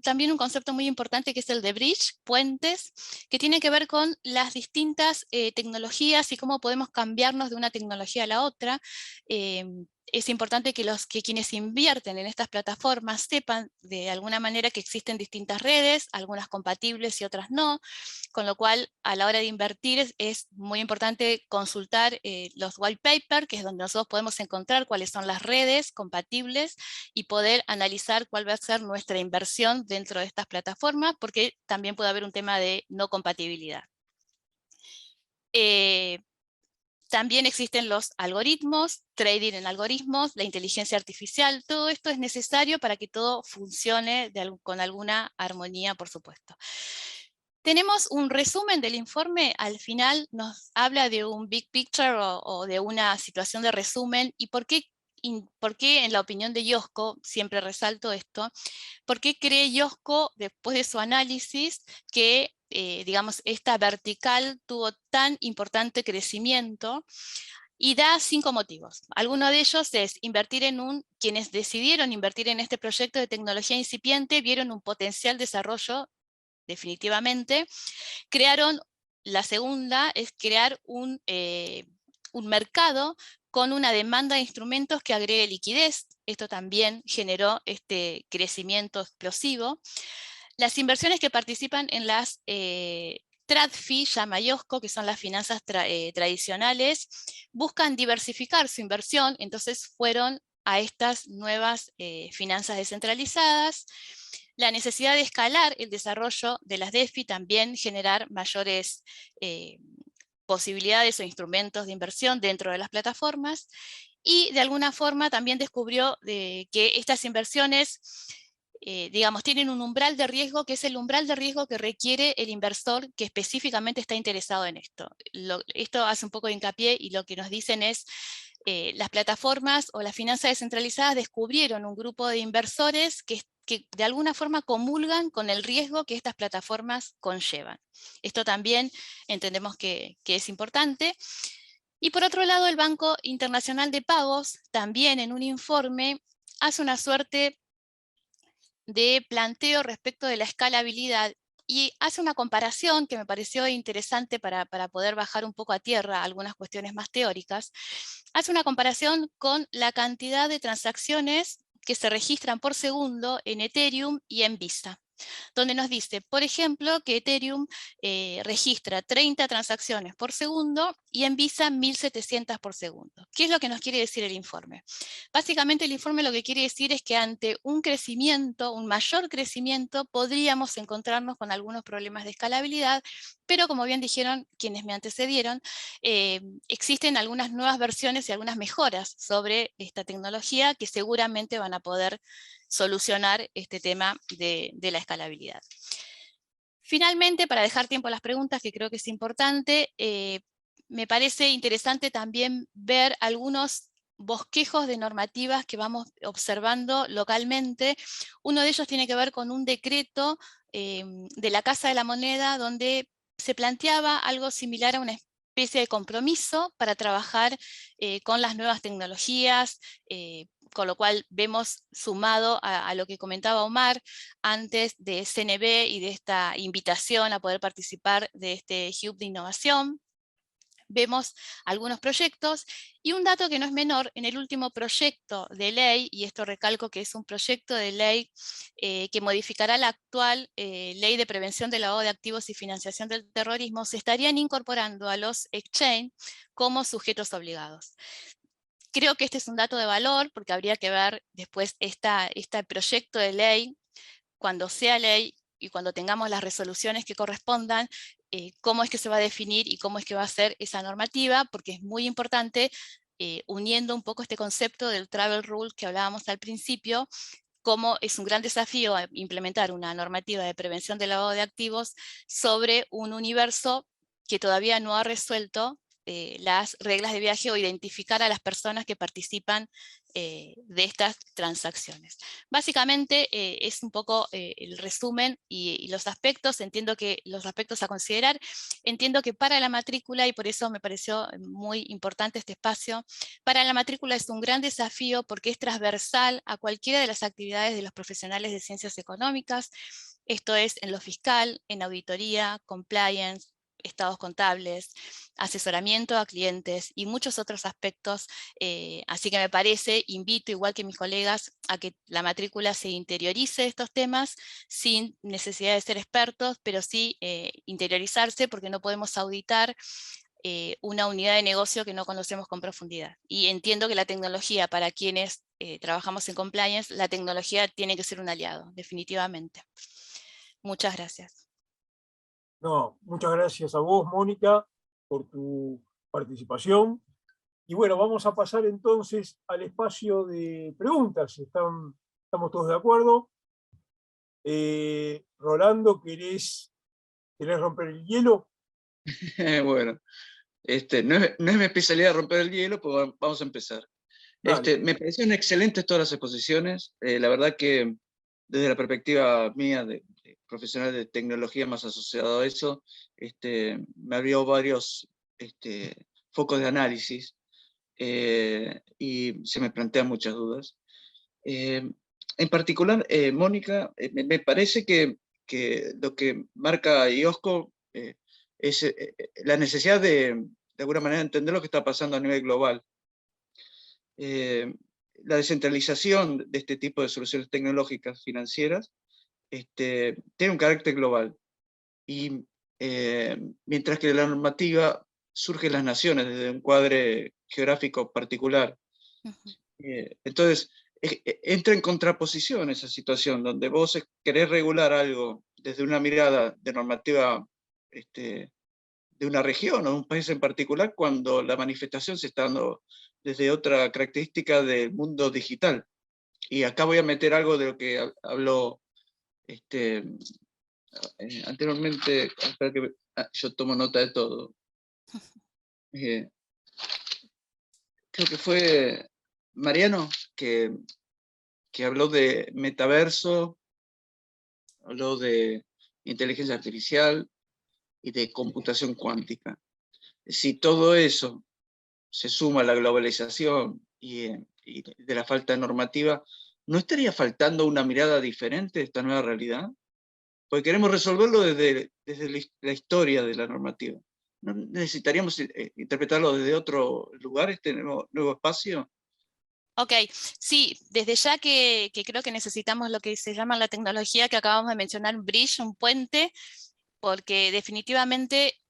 también un concepto muy importante que es el de bridge, puentes, que tiene que ver con las distintas tecnologías y cómo podemos cambiarnos de una tecnología a la otra. Es importante que quienes invierten en estas plataformas sepan de alguna manera que existen distintas redes, algunas compatibles y otras no, con lo cual a la hora de invertir es muy importante consultar los white paper, que es donde nosotros podemos encontrar cuáles son las redes compatibles y poder analizar cuál va a ser nuestra inversión dentro de estas plataformas, porque también puede haber un tema de no compatibilidad. También existen los algoritmos, trading en algoritmos, la inteligencia artificial. Todo esto es necesario para que todo funcione con alguna armonía, por supuesto. Tenemos un resumen del informe, al final nos habla de un big picture o de una situación de resumen. ¿Y por qué en la opinión de IOSCO, siempre resalto esto, por qué cree IOSCO, después de su análisis, que digamos, esta vertical tuvo tan importante crecimiento? Y da 5 motivos. Alguno de ellos es quienes decidieron invertir en este proyecto de tecnología incipiente, vieron un potencial desarrollo, definitivamente. La segunda es crear un mercado con una demanda de instrumentos que agregue liquidez. Esto también generó este crecimiento explosivo. Las inversiones que participan en las TradFi, llama IOSCO, que son las finanzas tradicionales, buscan diversificar su inversión, entonces fueron a estas nuevas finanzas descentralizadas. La necesidad de escalar el desarrollo de las DeFi, también generar mayores posibilidades o instrumentos de inversión dentro de las plataformas, y de alguna forma también descubrió que estas inversiones digamos, tienen un umbral de riesgo, que es el umbral de riesgo que requiere el inversor que específicamente está interesado en esto. Esto hace un poco de hincapié, y lo que nos dicen es las plataformas o las finanzas descentralizadas descubrieron un grupo de inversores que de alguna forma comulgan con el riesgo que estas plataformas conllevan. Esto también entendemos que es importante. Y por otro lado, el Banco Internacional de Pagos, también en un informe, hace una suerte de planteo respecto de la escalabilidad y hace una comparación que me pareció interesante para poder bajar un poco a tierra algunas cuestiones más teóricas. Hace una comparación con la cantidad de transacciones que se registran por segundo en Ethereum y en Visa, donde nos dice, por ejemplo, que Ethereum registra 30 transacciones por segundo y en Visa 1700 por segundo. ¿Qué es lo que nos quiere decir el informe? Básicamente el informe lo que quiere decir es que ante un crecimiento, un mayor crecimiento, podríamos encontrarnos con algunos problemas de escalabilidad, pero como bien dijeron quienes me antecedieron, existen algunas nuevas versiones y algunas mejoras sobre esta tecnología que seguramente van a poder solucionar este tema de la escalabilidad. Finalmente, para dejar tiempo a las preguntas, que creo que es importante, me parece interesante también ver algunos bosquejos de normativas que vamos observando localmente. Uno de ellos tiene que ver con un decreto de la Casa de la Moneda, donde se planteaba algo similar a una especie de compromiso para trabajar con las nuevas tecnologías, con lo cual vemos, sumado a lo que comentaba Omar antes de CNB y de esta invitación a poder participar de este Hub de Innovación, vemos algunos proyectos, y un dato que no es menor: en el último proyecto de ley, y esto recalco que es un proyecto de ley que modificará la actual Ley de Prevención del Lavado de Activos y Financiación del Terrorismo, se estarían incorporando a los exchange como sujetos obligados. Creo que este es un dato de valor, porque habría que ver después este proyecto de ley cuando sea ley y cuando tengamos las resoluciones que correspondan, cómo es que se va a definir y cómo es que va a ser esa normativa, porque es muy importante, uniendo un poco este concepto del travel rule que hablábamos al principio, cómo es un gran desafío implementar una normativa de prevención del lavado de activos sobre un universo que todavía no ha resuelto las reglas de viaje o identificar a las personas que participan de estas transacciones. Básicamente es un poco el resumen y los aspectos. Entiendo que los aspectos a considerar, entiendo que para la matrícula, y por eso me pareció muy importante este espacio, para la matrícula es un gran desafío porque es transversal a cualquiera de las actividades de los profesionales de ciencias económicas. Esto es en lo fiscal, en auditoría, compliance, estados contables, asesoramiento a clientes y muchos otros aspectos. Así que me parece, invito igual que mis colegas a que la matrícula se interiorice estos temas sin necesidad de ser expertos, pero sí interiorizarse, porque no podemos auditar una unidad de negocio que no conocemos con profundidad. Y entiendo que la tecnología, para quienes trabajamos en compliance, la tecnología tiene que ser un aliado, definitivamente. Muchas gracias. No, muchas gracias a vos, Mónica, por tu participación. Y bueno, vamos a pasar entonces al espacio de preguntas. ¿Estamos todos de acuerdo? Rolando, ¿querés romper el hielo? Bueno, no es mi especialidad romper el hielo, pues vamos a empezar. Dale. Me parecieron excelentes todas las exposiciones. La verdad que desde la perspectiva mía de profesional de tecnología más asociado a eso, me abrió varios focos de análisis y se me plantean muchas dudas. En particular, Mónica, me parece que lo que marca IOSCO es la necesidad de alguna manera entender lo que está pasando a nivel global. La descentralización de este tipo de soluciones tecnológicas financieras tiene un carácter global. Y mientras que la normativa surge en las naciones desde un cuadre geográfico particular. Entonces, entra en contraposición esa situación, donde vos querés regular algo desde una mirada de normativa de una región o de un país en particular, cuando la manifestación se está dando desde otra característica del mundo digital. Y acá voy a meter algo de lo que habló anteriormente. Espera que yo tomo nota de todo. Creo que fue Mariano que habló de metaverso, habló de inteligencia artificial y de computación cuántica. Si todo eso se suma a la globalización y de la falta de normativa, ¿no estaría faltando una mirada diferente de esta nueva realidad? Porque queremos resolverlo desde la historia de la normativa. ¿No necesitaríamos interpretarlo desde otro lugar, este nuevo espacio? Ok, sí, desde ya que creo que necesitamos lo que se llama la tecnología que acabamos de mencionar, un bridge, un puente, porque definitivamente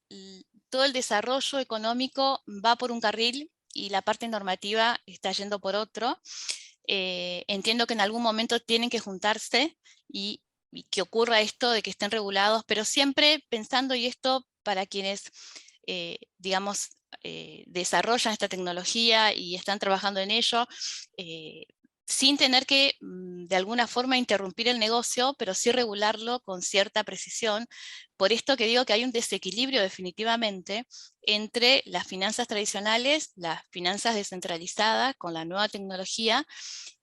todo el desarrollo económico va por un carril y la parte normativa está yendo por otro. Entiendo que en algún momento tienen que juntarse y que ocurra esto de que estén regulados, pero siempre pensando, y esto para quienes, digamos, desarrollan esta tecnología y están trabajando en ello, sin tener que de alguna forma interrumpir el negocio, pero sí regularlo con cierta precisión. Por esto que digo que hay un desequilibrio definitivamente entre las finanzas tradicionales, las finanzas descentralizadas con la nueva tecnología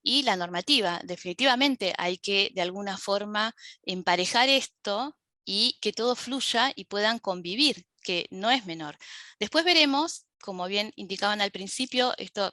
y la normativa. Definitivamente hay que de alguna forma emparejar esto y que todo fluya y puedan convivir, que no es menor. Después veremos, como bien indicaban al principio, esto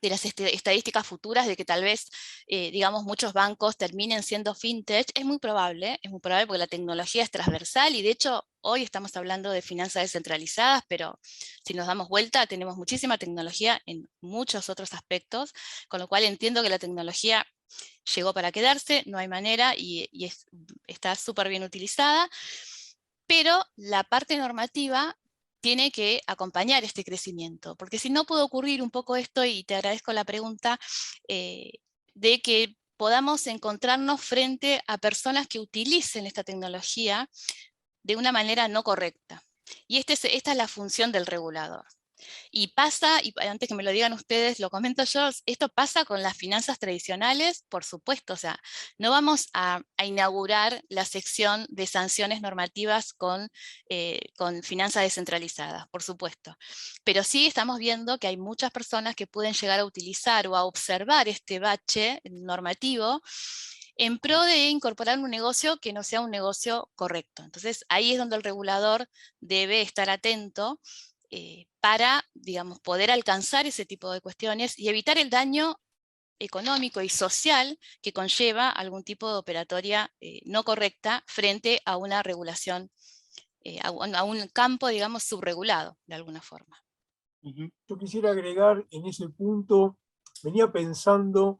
de las estadísticas futuras de que tal vez, digamos, muchos bancos terminen siendo fintech, es muy probable porque la tecnología es transversal y de hecho hoy estamos hablando de finanzas descentralizadas, pero si nos damos vuelta tenemos muchísima tecnología en muchos otros aspectos, con lo cual entiendo que la tecnología llegó para quedarse, no hay manera y está súper bien utilizada, pero la parte normativa tiene que acompañar este crecimiento, porque si no puede ocurrir un poco esto, y te agradezco la pregunta, de que podamos encontrarnos frente a personas que utilicen esta tecnología de una manera no correcta. Y esta es la función del regulador. Y pasa, y antes que me lo digan ustedes, lo comento yo, esto pasa con las finanzas tradicionales, por supuesto, o sea, no vamos a inaugurar la sección de sanciones normativas con finanzas descentralizadas, por supuesto. Pero sí estamos viendo que hay muchas personas que pueden llegar a utilizar o a observar este bache normativo en pro de incorporar un negocio que no sea un negocio correcto. Entonces, ahí es donde el regulador debe estar atento para, digamos, poder alcanzar ese tipo de cuestiones y evitar el daño económico y social que conlleva algún tipo de operatoria no correcta frente a una regulación, a un campo, digamos, subregulado, de alguna forma. Yo quisiera agregar en ese punto, venía pensando,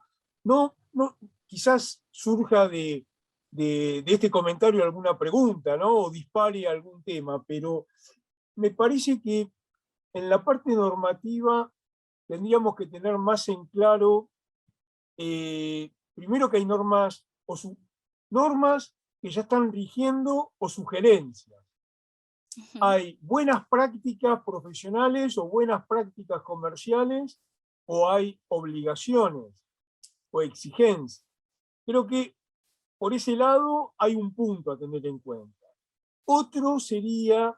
quizás surja de este comentario alguna pregunta, ¿no? O dispare algún tema, pero me parece que en la parte normativa tendríamos que tener más en claro, primero que hay normas que ya están rigiendo o sugerencias. Hay buenas prácticas profesionales o buenas prácticas comerciales, o hay obligaciones o exigencias. Creo que por ese lado hay un punto a tener en cuenta. Otro sería,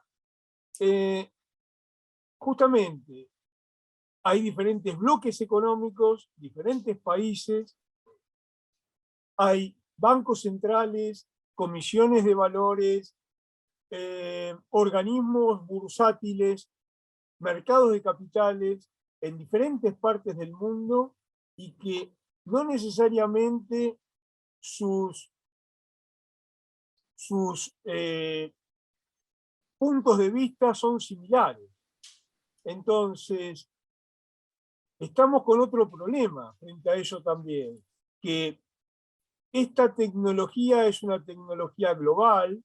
justamente, hay diferentes bloques económicos, diferentes países, hay bancos centrales, comisiones de valores, organismos bursátiles, mercados de capitales en diferentes partes del mundo, y que no necesariamente sus puntos de vista son similares. Entonces, estamos con otro problema frente a eso también, que esta tecnología es una tecnología global,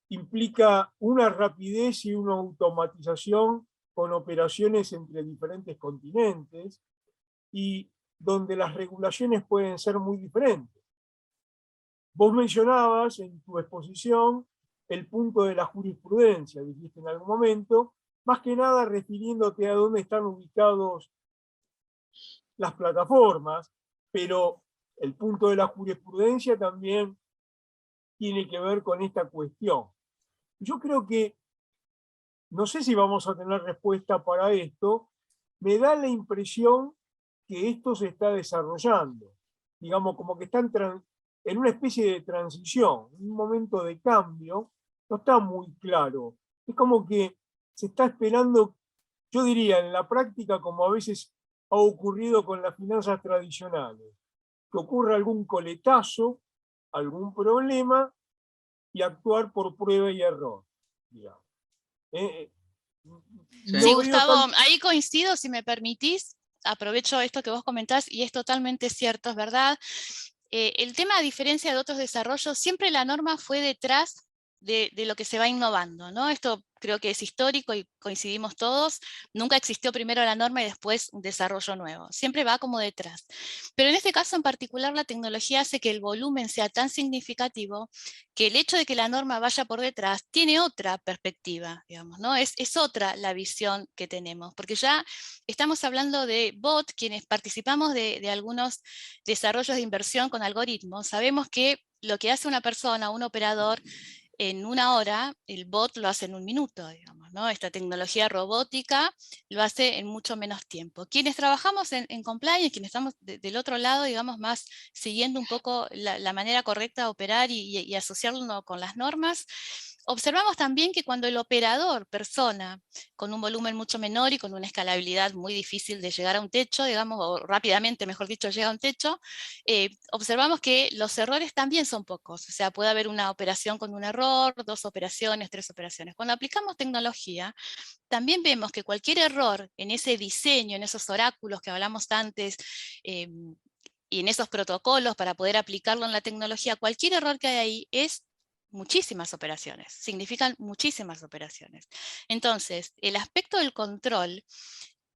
implica una rapidez y una automatización con operaciones entre diferentes continentes, y donde las regulaciones pueden ser muy diferentes. Vos mencionabas en tu exposición el punto de la jurisprudencia, dijiste en algún momento, más que nada refiriéndote a dónde están ubicados las plataformas, pero el punto de la jurisprudencia también tiene que ver con esta cuestión. Yo creo que, no sé si vamos a tener respuesta para esto, me da la impresión que esto se está desarrollando, digamos, como que están en una especie de transición, un momento de cambio, no está muy claro. Es como que se está esperando, yo diría, en la práctica, como a veces ha ocurrido con las finanzas tradicionales, que ocurra algún coletazo, algún problema, y actuar por prueba y error, digamos. Sí, Gustavo, ahí coincido, si me permitís, aprovecho esto que vos comentás, y es totalmente cierto, es verdad. El tema, a diferencia de otros desarrollos, siempre la norma fue detrás de lo que se va innovando, ¿no? Esto creo que es histórico y coincidimos todos. Nunca existió primero la norma y después un desarrollo nuevo. Siempre va como detrás. Pero en este caso en particular, la tecnología hace que el volumen sea tan significativo que el hecho de que la norma vaya por detrás tiene otra perspectiva, digamos, ¿no? Es otra la visión que tenemos, porque ya estamos hablando de bot, quienes participamos de algunos desarrollos de inversión con algoritmos. Sabemos que lo que hace una persona, un operador, en una hora, el bot lo hace en un minuto, digamos, ¿no? Esta tecnología robótica lo hace en mucho menos tiempo. Quienes trabajamos en compliance, quienes estamos del otro lado, digamos, más siguiendo un poco la manera correcta de operar y asociarlo con las normas, observamos también que cuando el operador, persona, con un volumen mucho menor y con una escalabilidad muy difícil de llegar a un techo, digamos, o rápidamente, mejor dicho, llega a un techo, observamos que los errores también son pocos. O sea, puede haber una operación con un error, 2 operaciones, 3 operaciones. Cuando aplicamos tecnología, también vemos que cualquier error en ese diseño, en esos oráculos que hablamos antes, y en esos protocolos para poder aplicarlo en la tecnología, cualquier error que hay ahí es muchísimas operaciones, significan muchísimas operaciones. Entonces, el aspecto del control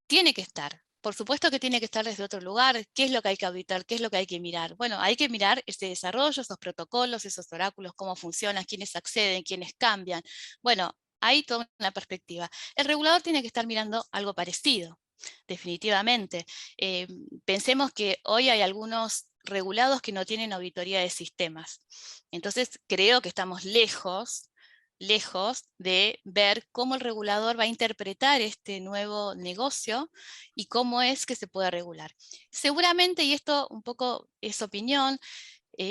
tiene que estar, por supuesto que tiene que estar desde otro lugar. ¿Qué es lo que hay que auditar? ¿Qué es lo que hay que mirar? Bueno, hay que mirar ese desarrollo, esos protocolos, esos oráculos, cómo funcionan, quiénes acceden, quiénes cambian. Bueno, hay toda una perspectiva. El regulador tiene que estar mirando algo parecido, definitivamente. Pensemos que hoy hay algunos regulados que no tienen auditoría de sistemas. Entonces creo que estamos lejos de ver cómo el regulador va a interpretar este nuevo negocio y cómo es que se puede regular. Seguramente, y esto un poco es opinión,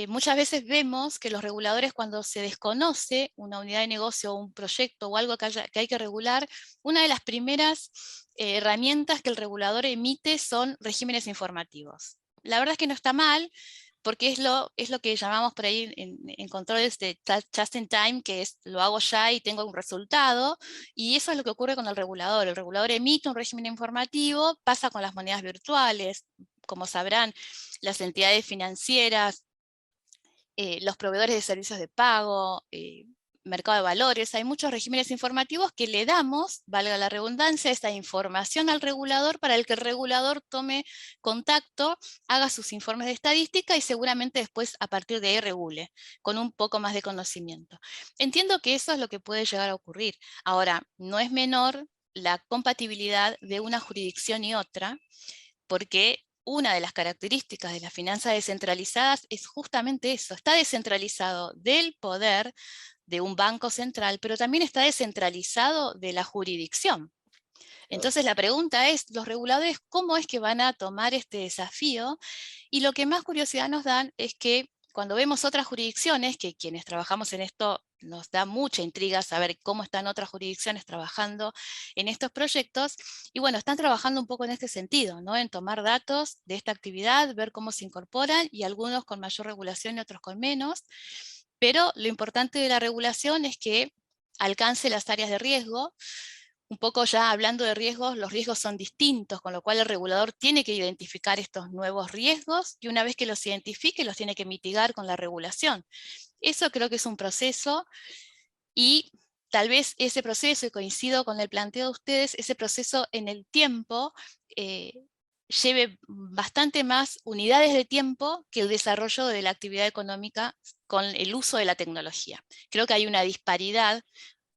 muchas veces vemos que los reguladores, cuando se desconoce una unidad de negocio o un proyecto o algo que hay que regular, una de las primeras herramientas que el regulador emite son regímenes informativos. La verdad es que no está mal, porque es lo que llamamos por ahí en controles de just in time, que es lo hago ya y tengo un resultado, y eso es lo que ocurre con el regulador. El regulador emite un régimen informativo, pasa con las monedas virtuales, como sabrán, las entidades financieras, los proveedores de servicios de pago, mercado de valores. Hay muchos regímenes informativos que le damos, valga la redundancia, esta información al regulador para el que el regulador tome contacto, haga sus informes de estadística y seguramente después a partir de ahí regule, con un poco más de conocimiento. Entiendo que eso es lo que puede llegar a ocurrir. Ahora, no es menor la compatibilidad de una jurisdicción y otra, porque una de las características de las finanzas descentralizadas es justamente eso. Está descentralizado del poder de un banco central, pero también está descentralizado de la jurisdicción. Entonces la pregunta es, los reguladores, ¿cómo es que van a tomar este desafío? Y lo que más curiosidad nos dan es que cuando vemos otras jurisdicciones, que quienes trabajamos en esto nos da mucha intriga saber cómo están otras jurisdicciones trabajando en estos proyectos, y bueno, están trabajando un poco en este sentido, ¿no? En tomar datos de esta actividad, ver cómo se incorporan, y algunos con mayor regulación y otros con menos, pero lo importante de la regulación es que alcance las áreas de riesgo. Un poco ya hablando de riesgos, los riesgos son distintos, con lo cual el regulador tiene que identificar estos nuevos riesgos y una vez que los identifique, los tiene que mitigar con la regulación. Eso creo que es un proceso y tal vez ese proceso, y coincido con el planteo de ustedes, ese proceso en el tiempo lleve bastante más unidades de tiempo que el desarrollo de la actividad económica con el uso de la tecnología. Creo que hay una disparidad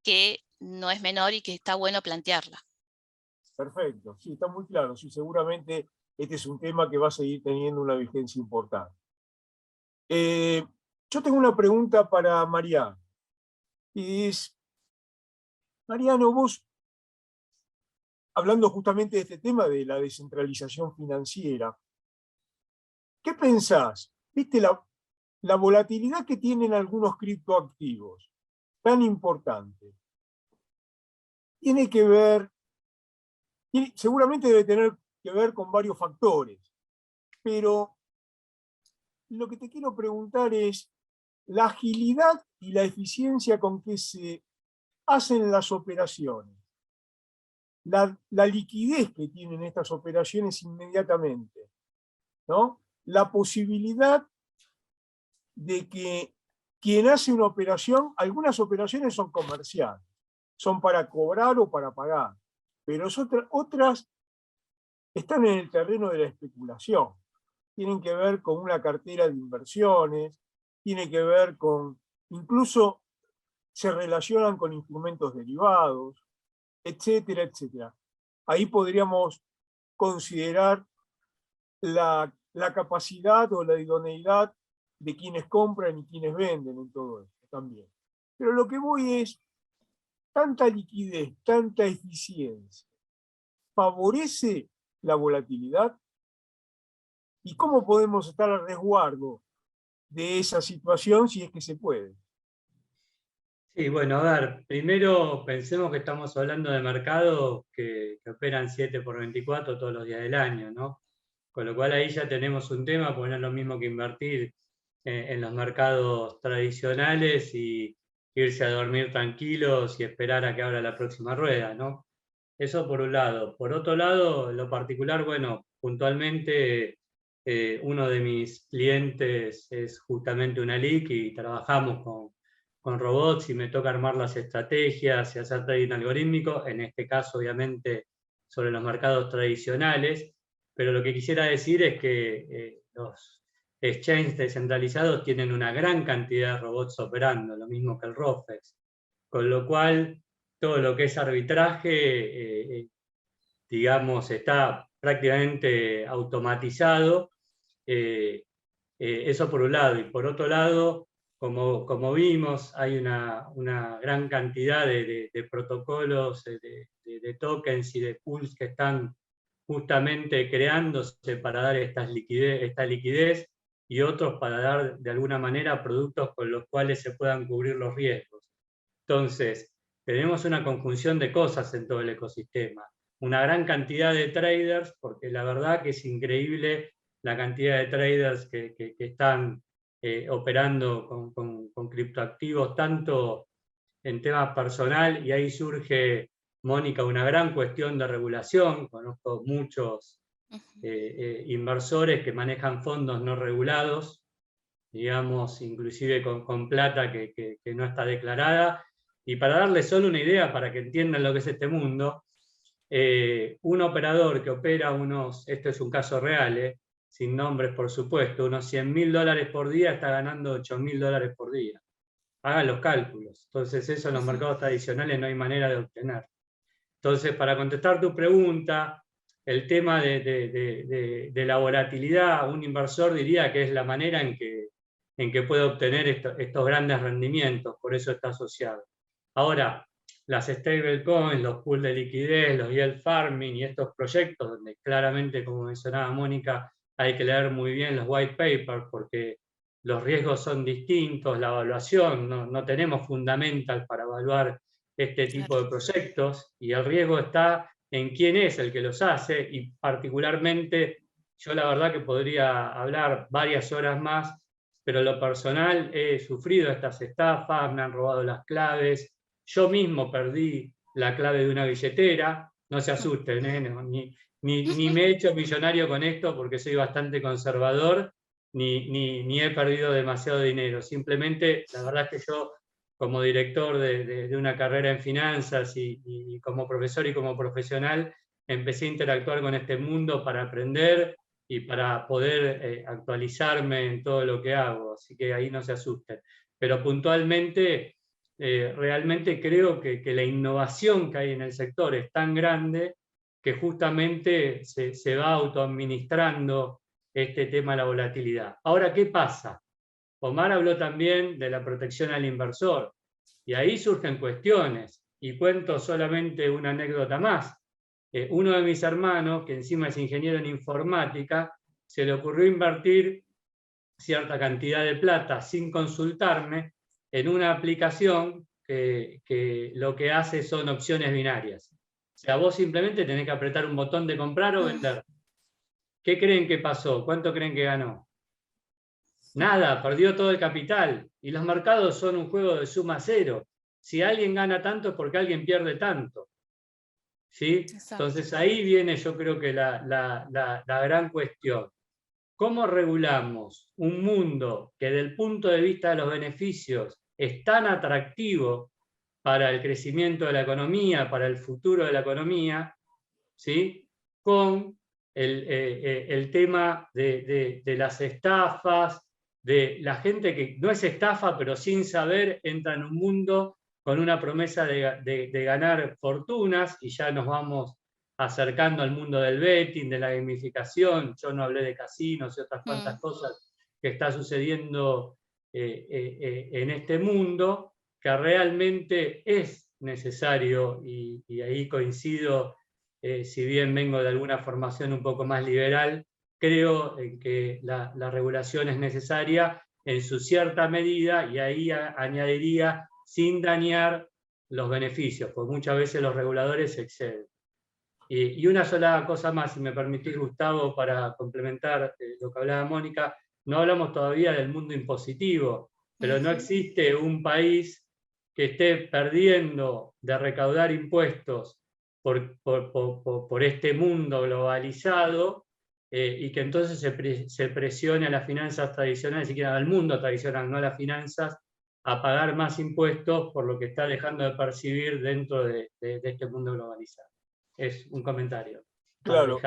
que no es menor y que está bueno plantearla. Perfecto, sí, está muy claro. Sí, seguramente este es un tema que va a seguir teniendo una vigencia importante. Yo tengo una pregunta para Mariano. Mariano, vos, hablando justamente de este tema de la descentralización financiera, ¿qué pensás? ¿Viste la volatilidad que tienen algunos criptoactivos tan importante? Tiene que ver, seguramente debe tener que ver con varios factores, pero lo que te quiero preguntar es la agilidad y la eficiencia con que se hacen las operaciones, la liquidez que tienen estas operaciones inmediatamente, ¿no? La posibilidad de que quien hace una operación, algunas operaciones son comerciales, son para cobrar o para pagar, pero otras están en el terreno de la especulación. Tienen que ver con una cartera de inversiones, tiene que ver con, incluso se relacionan con instrumentos derivados, etcétera, etcétera. Ahí podríamos considerar la capacidad o la idoneidad de quienes compran y quienes venden en todo esto también. Pero lo que voy es, tanta liquidez, tanta eficiencia, ¿favorece la volatilidad? ¿Y cómo podemos estar al resguardo de esa situación si es que se puede? Sí, bueno, a ver, primero pensemos que estamos hablando de mercados que operan 7x24 todos los días del año, ¿no? Con lo cual ahí ya tenemos un tema, porque no es lo mismo que invertir en los mercados tradicionales y irse a dormir tranquilos y esperar a que abra la próxima rueda, ¿no? Eso por un lado. Por otro lado, lo particular, bueno, puntualmente uno de mis clientes es justamente una LIC y trabajamos con robots y me toca armar las estrategias y hacer trading algorítmico, en este caso obviamente sobre los mercados tradicionales, pero lo que quisiera decir es que los exchanges descentralizados tienen una gran cantidad de robots operando, lo mismo que el ROFEX, con lo cual todo lo que es arbitraje, digamos, está prácticamente automatizado. Eso por un lado, y por otro lado, como vimos, hay una gran cantidad de protocolos, de tokens y de pools que están justamente creándose para dar esta liquidez y otros para dar de alguna manera productos con los cuales se puedan cubrir los riesgos. Entonces, tenemos una conjunción de cosas en todo el ecosistema. Una gran cantidad de traders, porque la verdad que es increíble la cantidad de traders que están operando con criptoactivos, tanto en temas personal, y ahí surge, Mónica, una gran cuestión de regulación. Conozco muchos inversores que manejan fondos no regulados, digamos, inclusive con plata que no está declarada. Y para darles solo una idea, para que entiendan lo que es este mundo, un operador que opera esto es un caso real, sin nombres por supuesto, unos $100.000 por día está ganando $8.000 por día. Hagan los cálculos. Entonces eso en los mercados tradicionales no hay manera de obtener. Entonces, para contestar tu pregunta, el tema de la volatilidad, un inversor diría que es la manera en que puede obtener estos grandes rendimientos, por eso está asociado. Ahora, las stablecoins, los pools de liquidez, los yield farming y estos proyectos, donde claramente, como mencionaba Mónica, hay que leer muy bien los white papers, porque los riesgos son distintos, la evaluación, no tenemos fundamental para evaluar este tipo de proyectos, y el riesgo está en quién es el que los hace, y particularmente, yo la verdad que podría hablar varias horas más, pero en lo personal he sufrido estas estafas, me han robado las claves, yo mismo perdí la clave de una billetera, no se asusten, ni me he hecho millonario con esto porque soy bastante conservador, ni he perdido demasiado dinero, simplemente la verdad es que yo, como director de una carrera en finanzas y como profesor y como profesional, empecé a interactuar con este mundo para aprender y para poder actualizarme en todo lo que hago, así que ahí no se asusten. Pero puntualmente, realmente creo que la innovación que hay en el sector es tan grande que justamente se va autoadministrando este tema de la volatilidad. Ahora, ¿qué pasa? Omar habló también de la protección al inversor, y ahí surgen cuestiones, y cuento solamente una anécdota más. Uno de mis hermanos, que encima es ingeniero en informática, se le ocurrió invertir cierta cantidad de plata sin consultarme en una aplicación que lo que hace son opciones binarias. O sea, vos simplemente tenés que apretar un botón de comprar o vender. ¿Qué creen que pasó? ¿Cuánto creen que ganó? Nada, perdió todo el capital. Y los mercados son un juego de suma cero. Si alguien gana tanto es porque alguien pierde tanto. ¿Sí? Entonces ahí viene, yo creo que la gran cuestión. ¿Cómo regulamos un mundo que desde el punto de vista de los beneficios es tan atractivo para el crecimiento de la economía, para el futuro de la economía, ¿sí? Con el tema de las estafas, de la gente que no es estafa, pero sin saber entra en un mundo con una promesa de ganar fortunas, y ya nos vamos acercando al mundo del betting, de la gamificación. Yo no hablé de casinos y otras cuantas cosas que está sucediendo en este mundo, que realmente es necesario, y ahí coincido, si bien vengo de alguna formación un poco más liberal, creo en que la regulación es necesaria en su cierta medida, y ahí añadiría sin dañar los beneficios, porque muchas veces los reguladores se exceden. Y una sola cosa más, si me permitís, Gustavo, para complementar lo que hablaba Mónica. No hablamos todavía del mundo impositivo, pero no existe un país que esté perdiendo de recaudar impuestos por este mundo globalizado, y que entonces se presione a las finanzas tradicionales, siquiera al mundo tradicional, no a las finanzas, a pagar más impuestos por lo que está dejando de percibir dentro de este mundo globalizado. Es un comentario. Claro,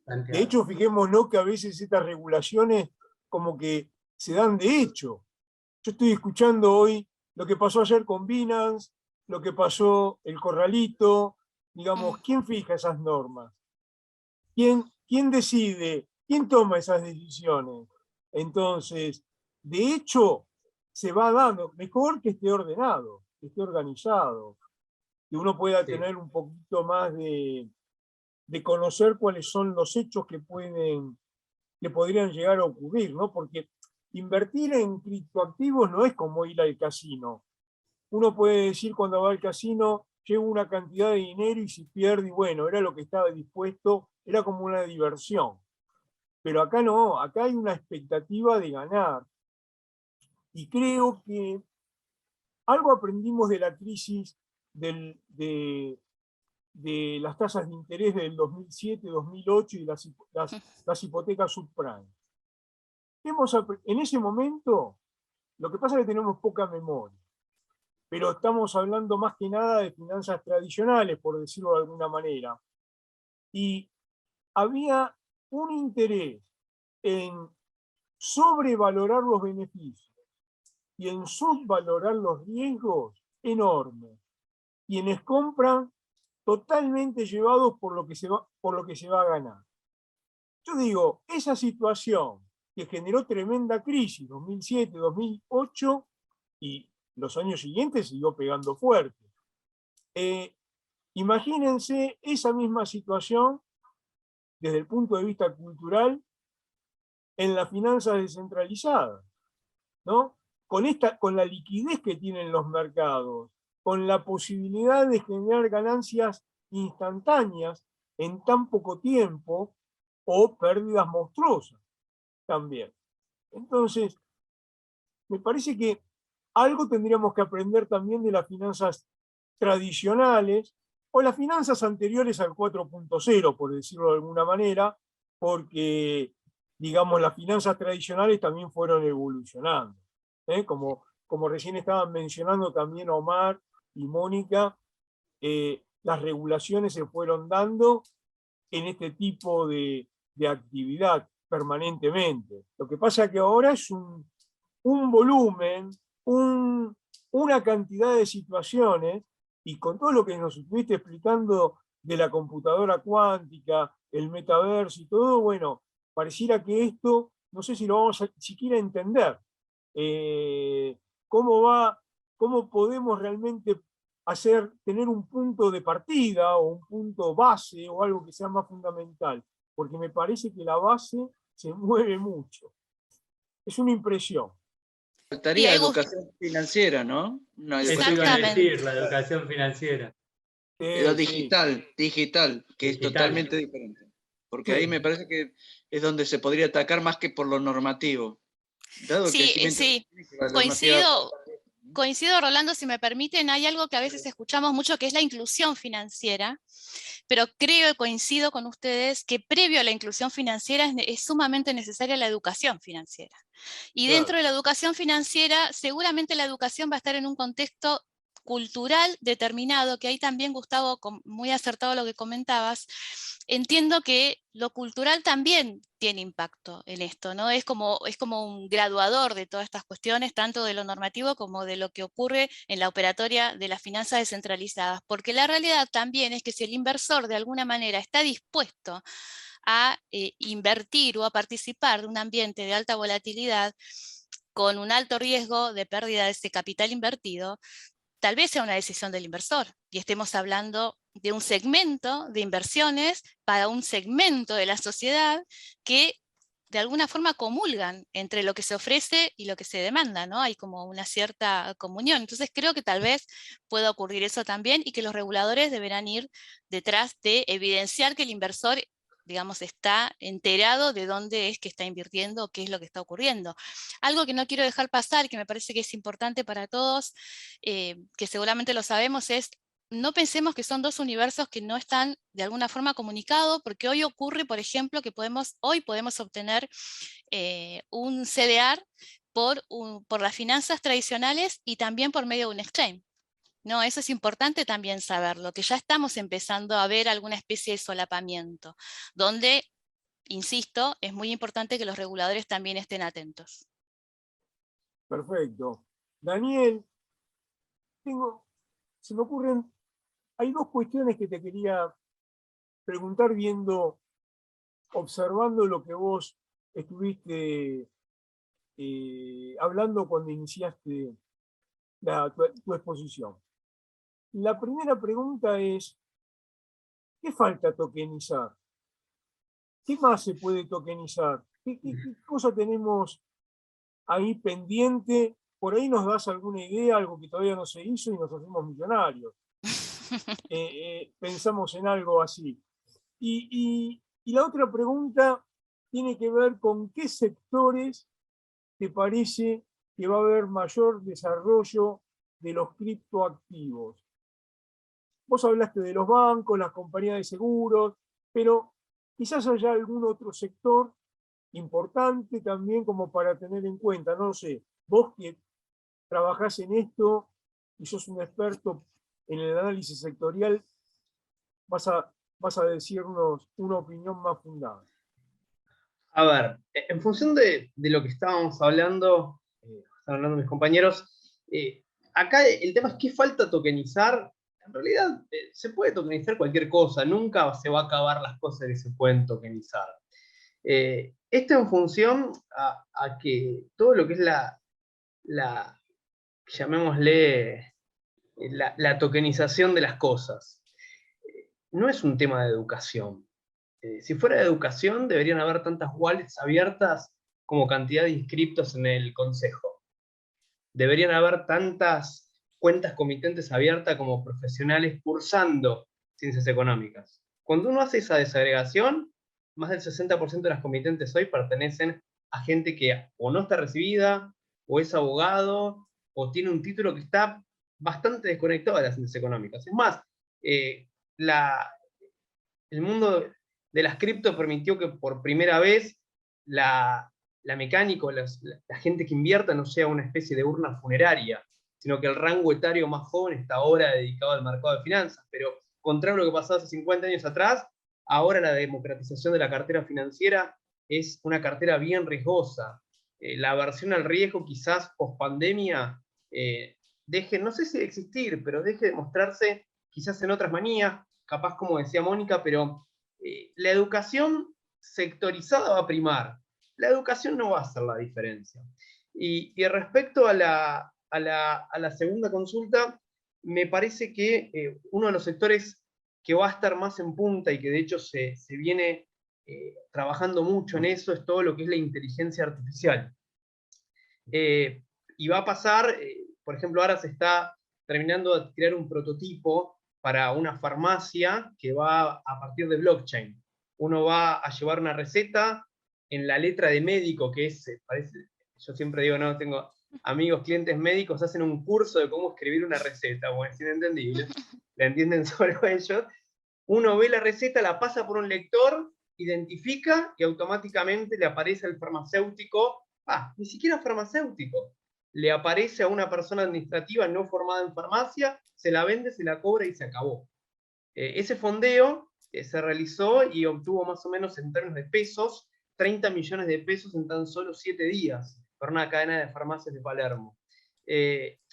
De hecho, fijémonos que a veces estas regulaciones como que se dan de hecho. Yo estoy escuchando hoy lo que pasó ayer con Binance, lo que pasó el Corralito, digamos, ¿quién fija esas normas? ¿Quién decide? ¿Quién toma esas decisiones? Entonces, de hecho, se va dando, mejor que esté ordenado, que esté organizado, que uno pueda tener un poquito más de conocer cuáles son los hechos que podrían llegar a ocurrir, ¿no? Porque invertir en criptoactivos no es como ir al casino. Uno puede decir cuando va al casino, llevo una cantidad de dinero y si pierde, y bueno, era lo que estaba dispuesto, era como una diversión. Pero acá no, acá hay una expectativa de ganar. Y creo que algo aprendimos de la crisis de las tasas de interés del 2007, 2008 y las hipotecas subprime. En ese momento, lo que pasa es que tenemos poca memoria, pero estamos hablando más que nada de finanzas tradicionales, por decirlo de alguna manera. Y había un interés en sobrevalorar los beneficios y en subvalorar los riesgos enormes. Quienes compran totalmente llevados por lo que se va a ganar. Yo digo, esa situación que generó tremenda crisis, 2007, 2008, y los años siguientes siguió pegando fuerte. Imagínense esa misma situación desde el punto de vista cultural en las finanzas descentralizadas, ¿no? Con la liquidez que tienen los mercados, con la posibilidad de generar ganancias instantáneas en tan poco tiempo o pérdidas monstruosas también. Entonces, me parece que algo tendríamos que aprender también de las finanzas tradicionales o las finanzas anteriores al 4.0, por decirlo de alguna manera, porque, digamos, las finanzas tradicionales también fueron evolucionando. Como recién estaban mencionando también Omar y Mónica, las regulaciones se fueron dando en este tipo de actividad permanentemente. Lo que pasa es que ahora es un volumen, una cantidad de situaciones, y con todo lo que nos estuviste explicando de la computadora cuántica, el metaverso y todo, bueno, pareciera que esto, no sé si lo vamos a siquiera entender. ¿Cómo podemos realmente tener un punto de partida o un punto base o algo que sea más fundamental? Porque me parece que la base se mueve mucho. Es una impresión. Faltaría educación financiera, ¿no? Eso iba a decir, la educación financiera. Pero digital, que es totalmente diferente. Porque ahí me parece que es donde se podría atacar más que por lo normativo. Dado sí. Coincido, Rolando, si me permiten, hay algo que a veces escuchamos mucho que es la inclusión financiera, pero coincido con ustedes que previo a la inclusión financiera es sumamente necesaria la educación financiera. Y dentro de la educación financiera, seguramente la educación va a estar en un contexto cultural determinado, que ahí también, Gustavo, muy acertado lo que comentabas, entiendo que lo cultural también tiene impacto en esto, ¿no? Es como un graduador de todas estas cuestiones, tanto de lo normativo como de lo que ocurre en la operatoria de las finanzas descentralizadas, porque la realidad también es que si el inversor de alguna manera está dispuesto a invertir o a participar de un ambiente de alta volatilidad, con un alto riesgo de pérdida de ese capital invertido, tal vez sea una decisión del inversor y estemos hablando de un segmento de inversiones para un segmento de la sociedad que de alguna forma comulgan entre lo que se ofrece y lo que se demanda, ¿no? Hay como una cierta comunión. Entonces creo que tal vez pueda ocurrir eso también y que los reguladores deberán ir detrás de evidenciar que el inversor, digamos, está enterado de dónde es que está invirtiendo, qué es lo que está ocurriendo. Algo que no quiero dejar pasar y que me parece que es importante para todos, que seguramente lo sabemos, es no pensemos que son dos universos que no están de alguna forma comunicados, porque hoy ocurre, por ejemplo, que hoy podemos obtener un CDR por las finanzas tradicionales y también por medio de un exchange. No, eso es importante también saberlo, que ya estamos empezando a ver alguna especie de solapamiento, donde insisto, es muy importante que los reguladores también estén atentos. Perfecto. Daniel, se me ocurren, hay dos cuestiones que te quería preguntar observando lo que vos estuviste hablando cuando iniciaste tu exposición. La primera pregunta es, ¿qué falta tokenizar? ¿Qué más se puede tokenizar? ¿Qué cosa tenemos ahí pendiente? Por ahí nos das alguna idea, algo que todavía no se hizo y nos hacemos millonarios. Pensamos en algo así. Y la otra pregunta tiene que ver con qué sectores te parece que va a haber mayor desarrollo de los criptoactivos. Vos hablaste de los bancos, las compañías de seguros, pero quizás haya algún otro sector importante también como para tener en cuenta. No sé, vos que trabajás en esto y sos un experto en el análisis sectorial, vas a decirnos una opinión más fundada. A ver, en función de lo que estábamos hablando, están hablando mis compañeros, acá el tema es qué falta tokenizar. En realidad se puede tokenizar cualquier cosa, nunca se va a acabar las cosas que se pueden tokenizar. Esto en función a que todo lo que es llamémosle, la tokenización de las cosas, no es un tema de educación. Si fuera de educación, deberían haber tantas wallets abiertas como cantidad de inscriptos en el consejo. Deberían haber tantas cuentas comitentes abiertas como profesionales cursando ciencias económicas. Cuando uno hace esa desagregación, más del 60% de las comitentes hoy pertenecen a gente que o no está recibida, o es abogado, o tiene un título que está bastante desconectado de las ciencias económicas. Es más, el mundo de las cripto permitió que por primera vez la mecánica, la gente que invierta no sea una especie de urna funeraria, sino que el rango etario más joven está ahora dedicado al mercado de finanzas. Pero contrario a lo que pasaba hace 50 años atrás, ahora la democratización de la cartera financiera es una cartera bien riesgosa. La aversión al riesgo quizás post pandemia deje, no sé si de existir, pero deje de mostrarse quizás en otras manías, capaz como decía Mónica, pero la educación sectorizada va a primar. La educación no va a hacer la diferencia. Y respecto a la segunda consulta, me parece que uno de los sectores que va a estar más en punta y que de hecho se viene trabajando mucho en eso es todo lo que es la inteligencia artificial. Y va a pasar, por ejemplo, ahora se está terminando de crear un prototipo para una farmacia que va a partir de blockchain. Uno va a llevar una receta en la letra de médico, que es, parece, yo siempre digo, no, tengo amigos, clientes médicos, hacen un curso de cómo escribir una receta, bueno, es inentendible, la entienden solo ellos. Uno ve la receta, la pasa por un lector, identifica y automáticamente le aparece al farmacéutico, ni siquiera farmacéutico, le aparece a una persona administrativa no formada en farmacia, se la vende, se la cobra y se acabó. Ese fondeo se realizó y obtuvo más o menos en términos de pesos, 30 millones de pesos en tan solo 7 días, para una cadena de farmacias de Palermo.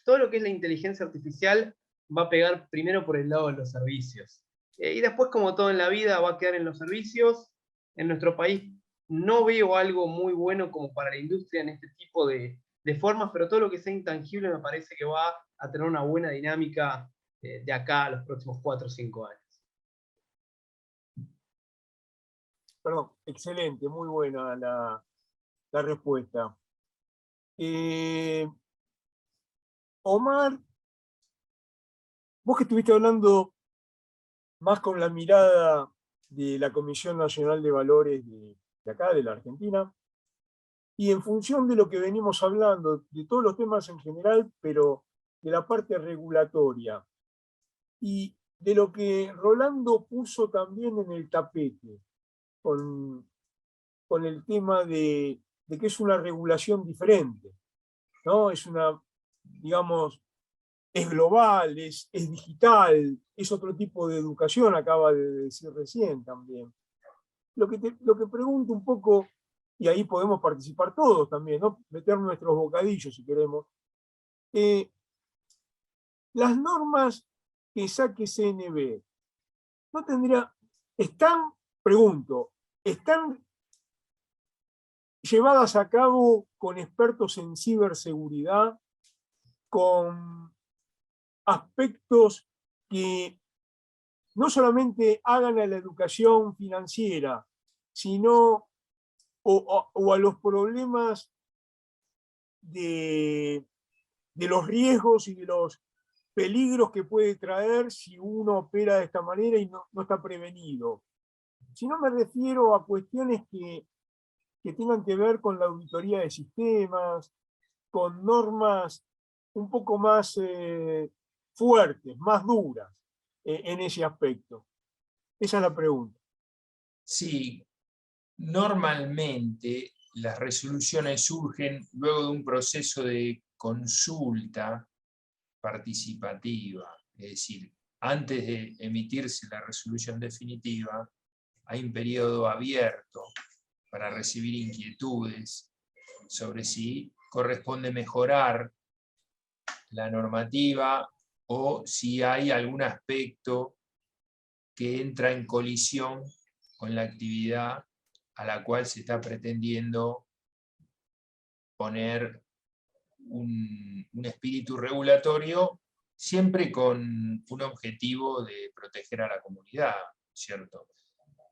Todo lo que es la inteligencia artificial va a pegar primero por el lado de los servicios. Y después, como todo en la vida, va a quedar en los servicios. En nuestro país no veo algo muy bueno como para la industria en este tipo de formas, pero todo lo que sea intangible me parece que va a tener una buena dinámica de acá a los próximos 4 o 5 años. Perdón, excelente, muy buena la respuesta. Omar, vos que estuviste hablando más con la mirada de la Comisión Nacional de Valores de acá, de la Argentina, y en función de lo que venimos hablando, de todos los temas en general, pero de la parte regulatoria, y de lo que Rolando puso también en el tapete, con el tema de que es una regulación diferente, ¿no? Es una, digamos, es global, es digital, es otro tipo de educación, acaba de decir recién también. lo que pregunto un poco, y ahí podemos participar todos también, ¿no? Meter nuestros bocadillos si queremos. Las normas que saque CNB, no tendría, pregunto, ¿están llevadas a cabo con expertos en ciberseguridad, con aspectos que no solamente hagan a la educación financiera, sino o a los problemas de los riesgos y de los peligros que puede traer si uno opera de esta manera y no está prevenido? Si no, me refiero a cuestiones que tengan que ver con la auditoría de sistemas, con normas un poco más fuertes, más duras en ese aspecto. Esa es la pregunta. Sí, normalmente las resoluciones surgen luego de un proceso de consulta participativa, es decir, antes de emitirse la resolución definitiva, hay un periodo abierto para recibir inquietudes sobre si corresponde mejorar la normativa o si hay algún aspecto que entra en colisión con la actividad a la cual se está pretendiendo poner un espíritu regulatorio, siempre con un objetivo de proteger a la comunidad, ¿cierto?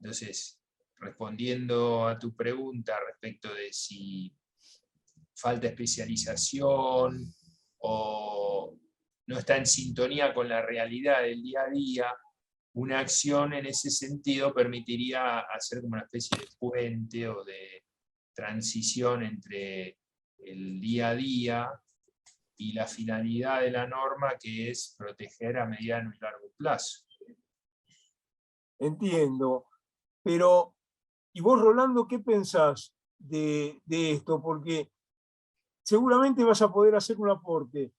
Entonces, respondiendo a tu pregunta respecto de si falta especialización o no está en sintonía con la realidad del día a día, una acción en ese sentido permitiría hacer como una especie de puente o de transición entre el día a día y la finalidad de la norma, que es proteger a mediano y largo plazo. Entiendo. Pero, ¿y vos, Rolando, qué pensás de esto? Porque seguramente vas a poder hacer un aporte.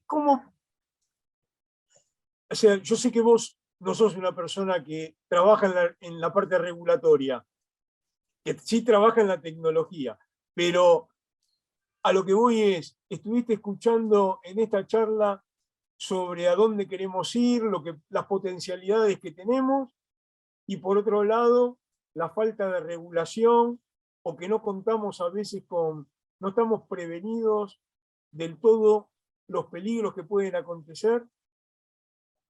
¿Cómo? O sea, yo sé que vos no sos una persona que trabaja en la parte regulatoria, que sí trabaja en la tecnología, pero a lo que voy es, estuviste escuchando en esta charla sobre a dónde queremos ir, las potencialidades que tenemos, y por otro lado, la falta de regulación, o que no contamos a veces no estamos prevenidos del todo los peligros que pueden acontecer.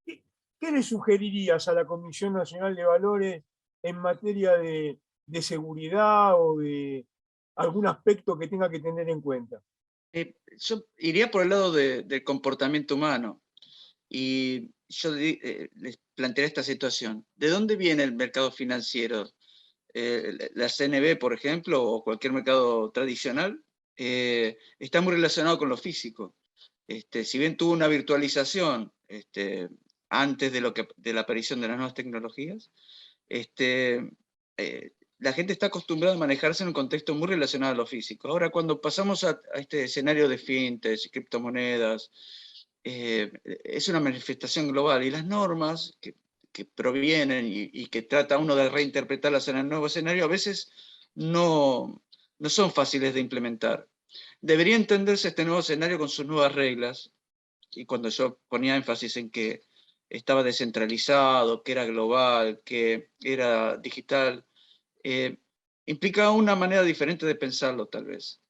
¿Qué le sugerirías a la Comisión Nacional de Valores en materia de seguridad o de algún aspecto que tenga que tener en cuenta? Yo iría por el lado del comportamiento humano. Y yo les plantearé esta situación. ¿De dónde viene el mercado financiero? La CNB, por ejemplo, o cualquier mercado tradicional, está muy relacionado con lo físico. Si bien tuvo una virtualización antes de la aparición de las nuevas tecnologías, la gente está acostumbrada a manejarse en un contexto muy relacionado a lo físico. Ahora, cuando pasamos a este escenario de fintech y criptomonedas, es una manifestación global, y las normas que provienen y que trata uno de reinterpretarlas en el nuevo escenario a veces no son fáciles de implementar. Debería entenderse este nuevo escenario con sus nuevas reglas, y cuando yo ponía énfasis en que estaba descentralizado, que era global, que era digital, implica una manera diferente de pensarlo, tal vez.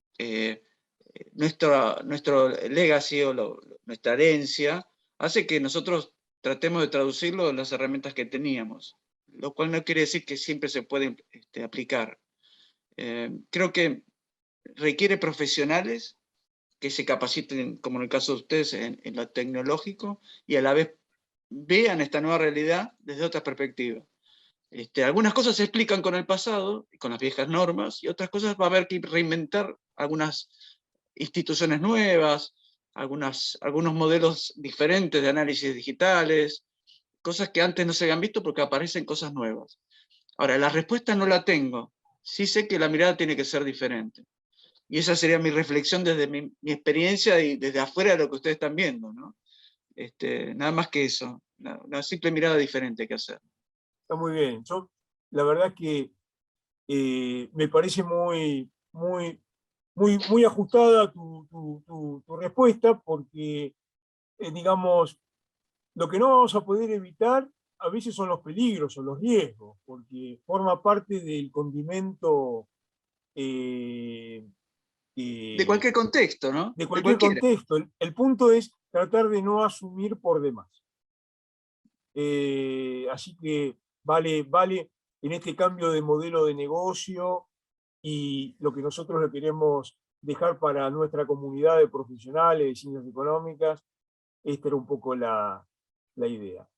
Nuestro legacy o nuestra herencia hace que nosotros tratemos de traducirlo en las herramientas que teníamos, lo cual no quiere decir que siempre se puede aplicar. Creo que requiere profesionales que se capaciten, como en el caso de ustedes, en lo tecnológico, y a la vez vean esta nueva realidad desde otra perspectiva. Algunas cosas se explican con el pasado, con las viejas normas, y otras cosas va a haber que reinventar algunas instituciones nuevas, algunos modelos diferentes de análisis digitales, cosas que antes no se habían visto porque aparecen cosas nuevas. Ahora, la respuesta no la tengo. Sí sé que la mirada tiene que ser diferente. Y esa sería mi reflexión desde mi experiencia y desde afuera de lo que ustedes están viendo, ¿no? Nada más que eso, una simple mirada diferente que hacer. Está muy bien. Yo la verdad que me parece muy ajustada tu respuesta, porque, digamos, lo que no vamos a poder evitar a veces son los peligros o los riesgos, porque forma parte del condimento De cualquier contexto, ¿no? de cualquier contexto. El punto es tratar de no asumir por demás. Así que vale en este cambio de modelo de negocio y lo que nosotros le queremos dejar para nuestra comunidad de profesionales de ciencias económicas. Esta era un poco la idea.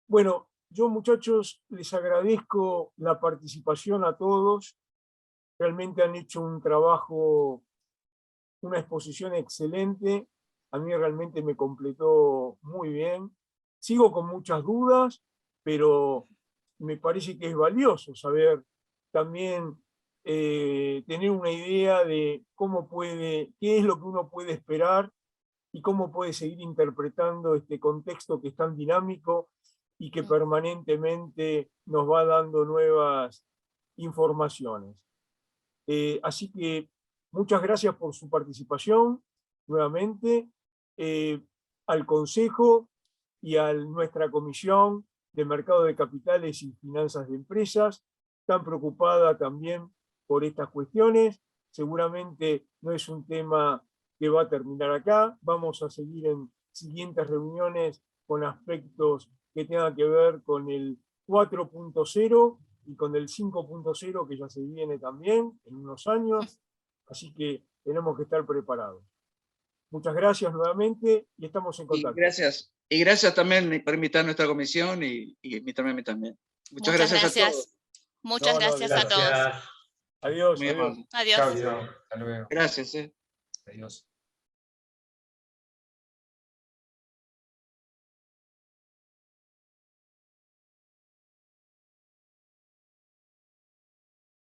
Bueno, yo, muchachos, les agradezco la participación a todos. Realmente han hecho un trabajo, una exposición excelente. A mí realmente me completó muy bien. Sigo con muchas dudas, pero me parece que es valioso saber también tener una idea de qué es lo que uno puede esperar y cómo puede seguir interpretando este contexto que es tan dinámico y que permanentemente nos va dando nuevas informaciones. Así que muchas gracias por su participación nuevamente, al Consejo y a nuestra Comisión de Mercado de Capitales y Finanzas de Empresas, tan preocupada también por estas cuestiones. Seguramente no es un tema que va a terminar acá. Vamos a seguir en siguientes reuniones con aspectos que tengan que ver con el 4.0 y con el 5.0 que ya se viene también en unos años. Así que tenemos que estar preparados. Muchas gracias nuevamente y estamos en contacto. Y gracias también por invitar a nuestra comisión y invitarme a mí también. Muchas gracias a todos. Muchas gracias a todos. Adiós. Muy Adiós. amable. Adiós. Chao, hasta luego. Gracias. Adiós.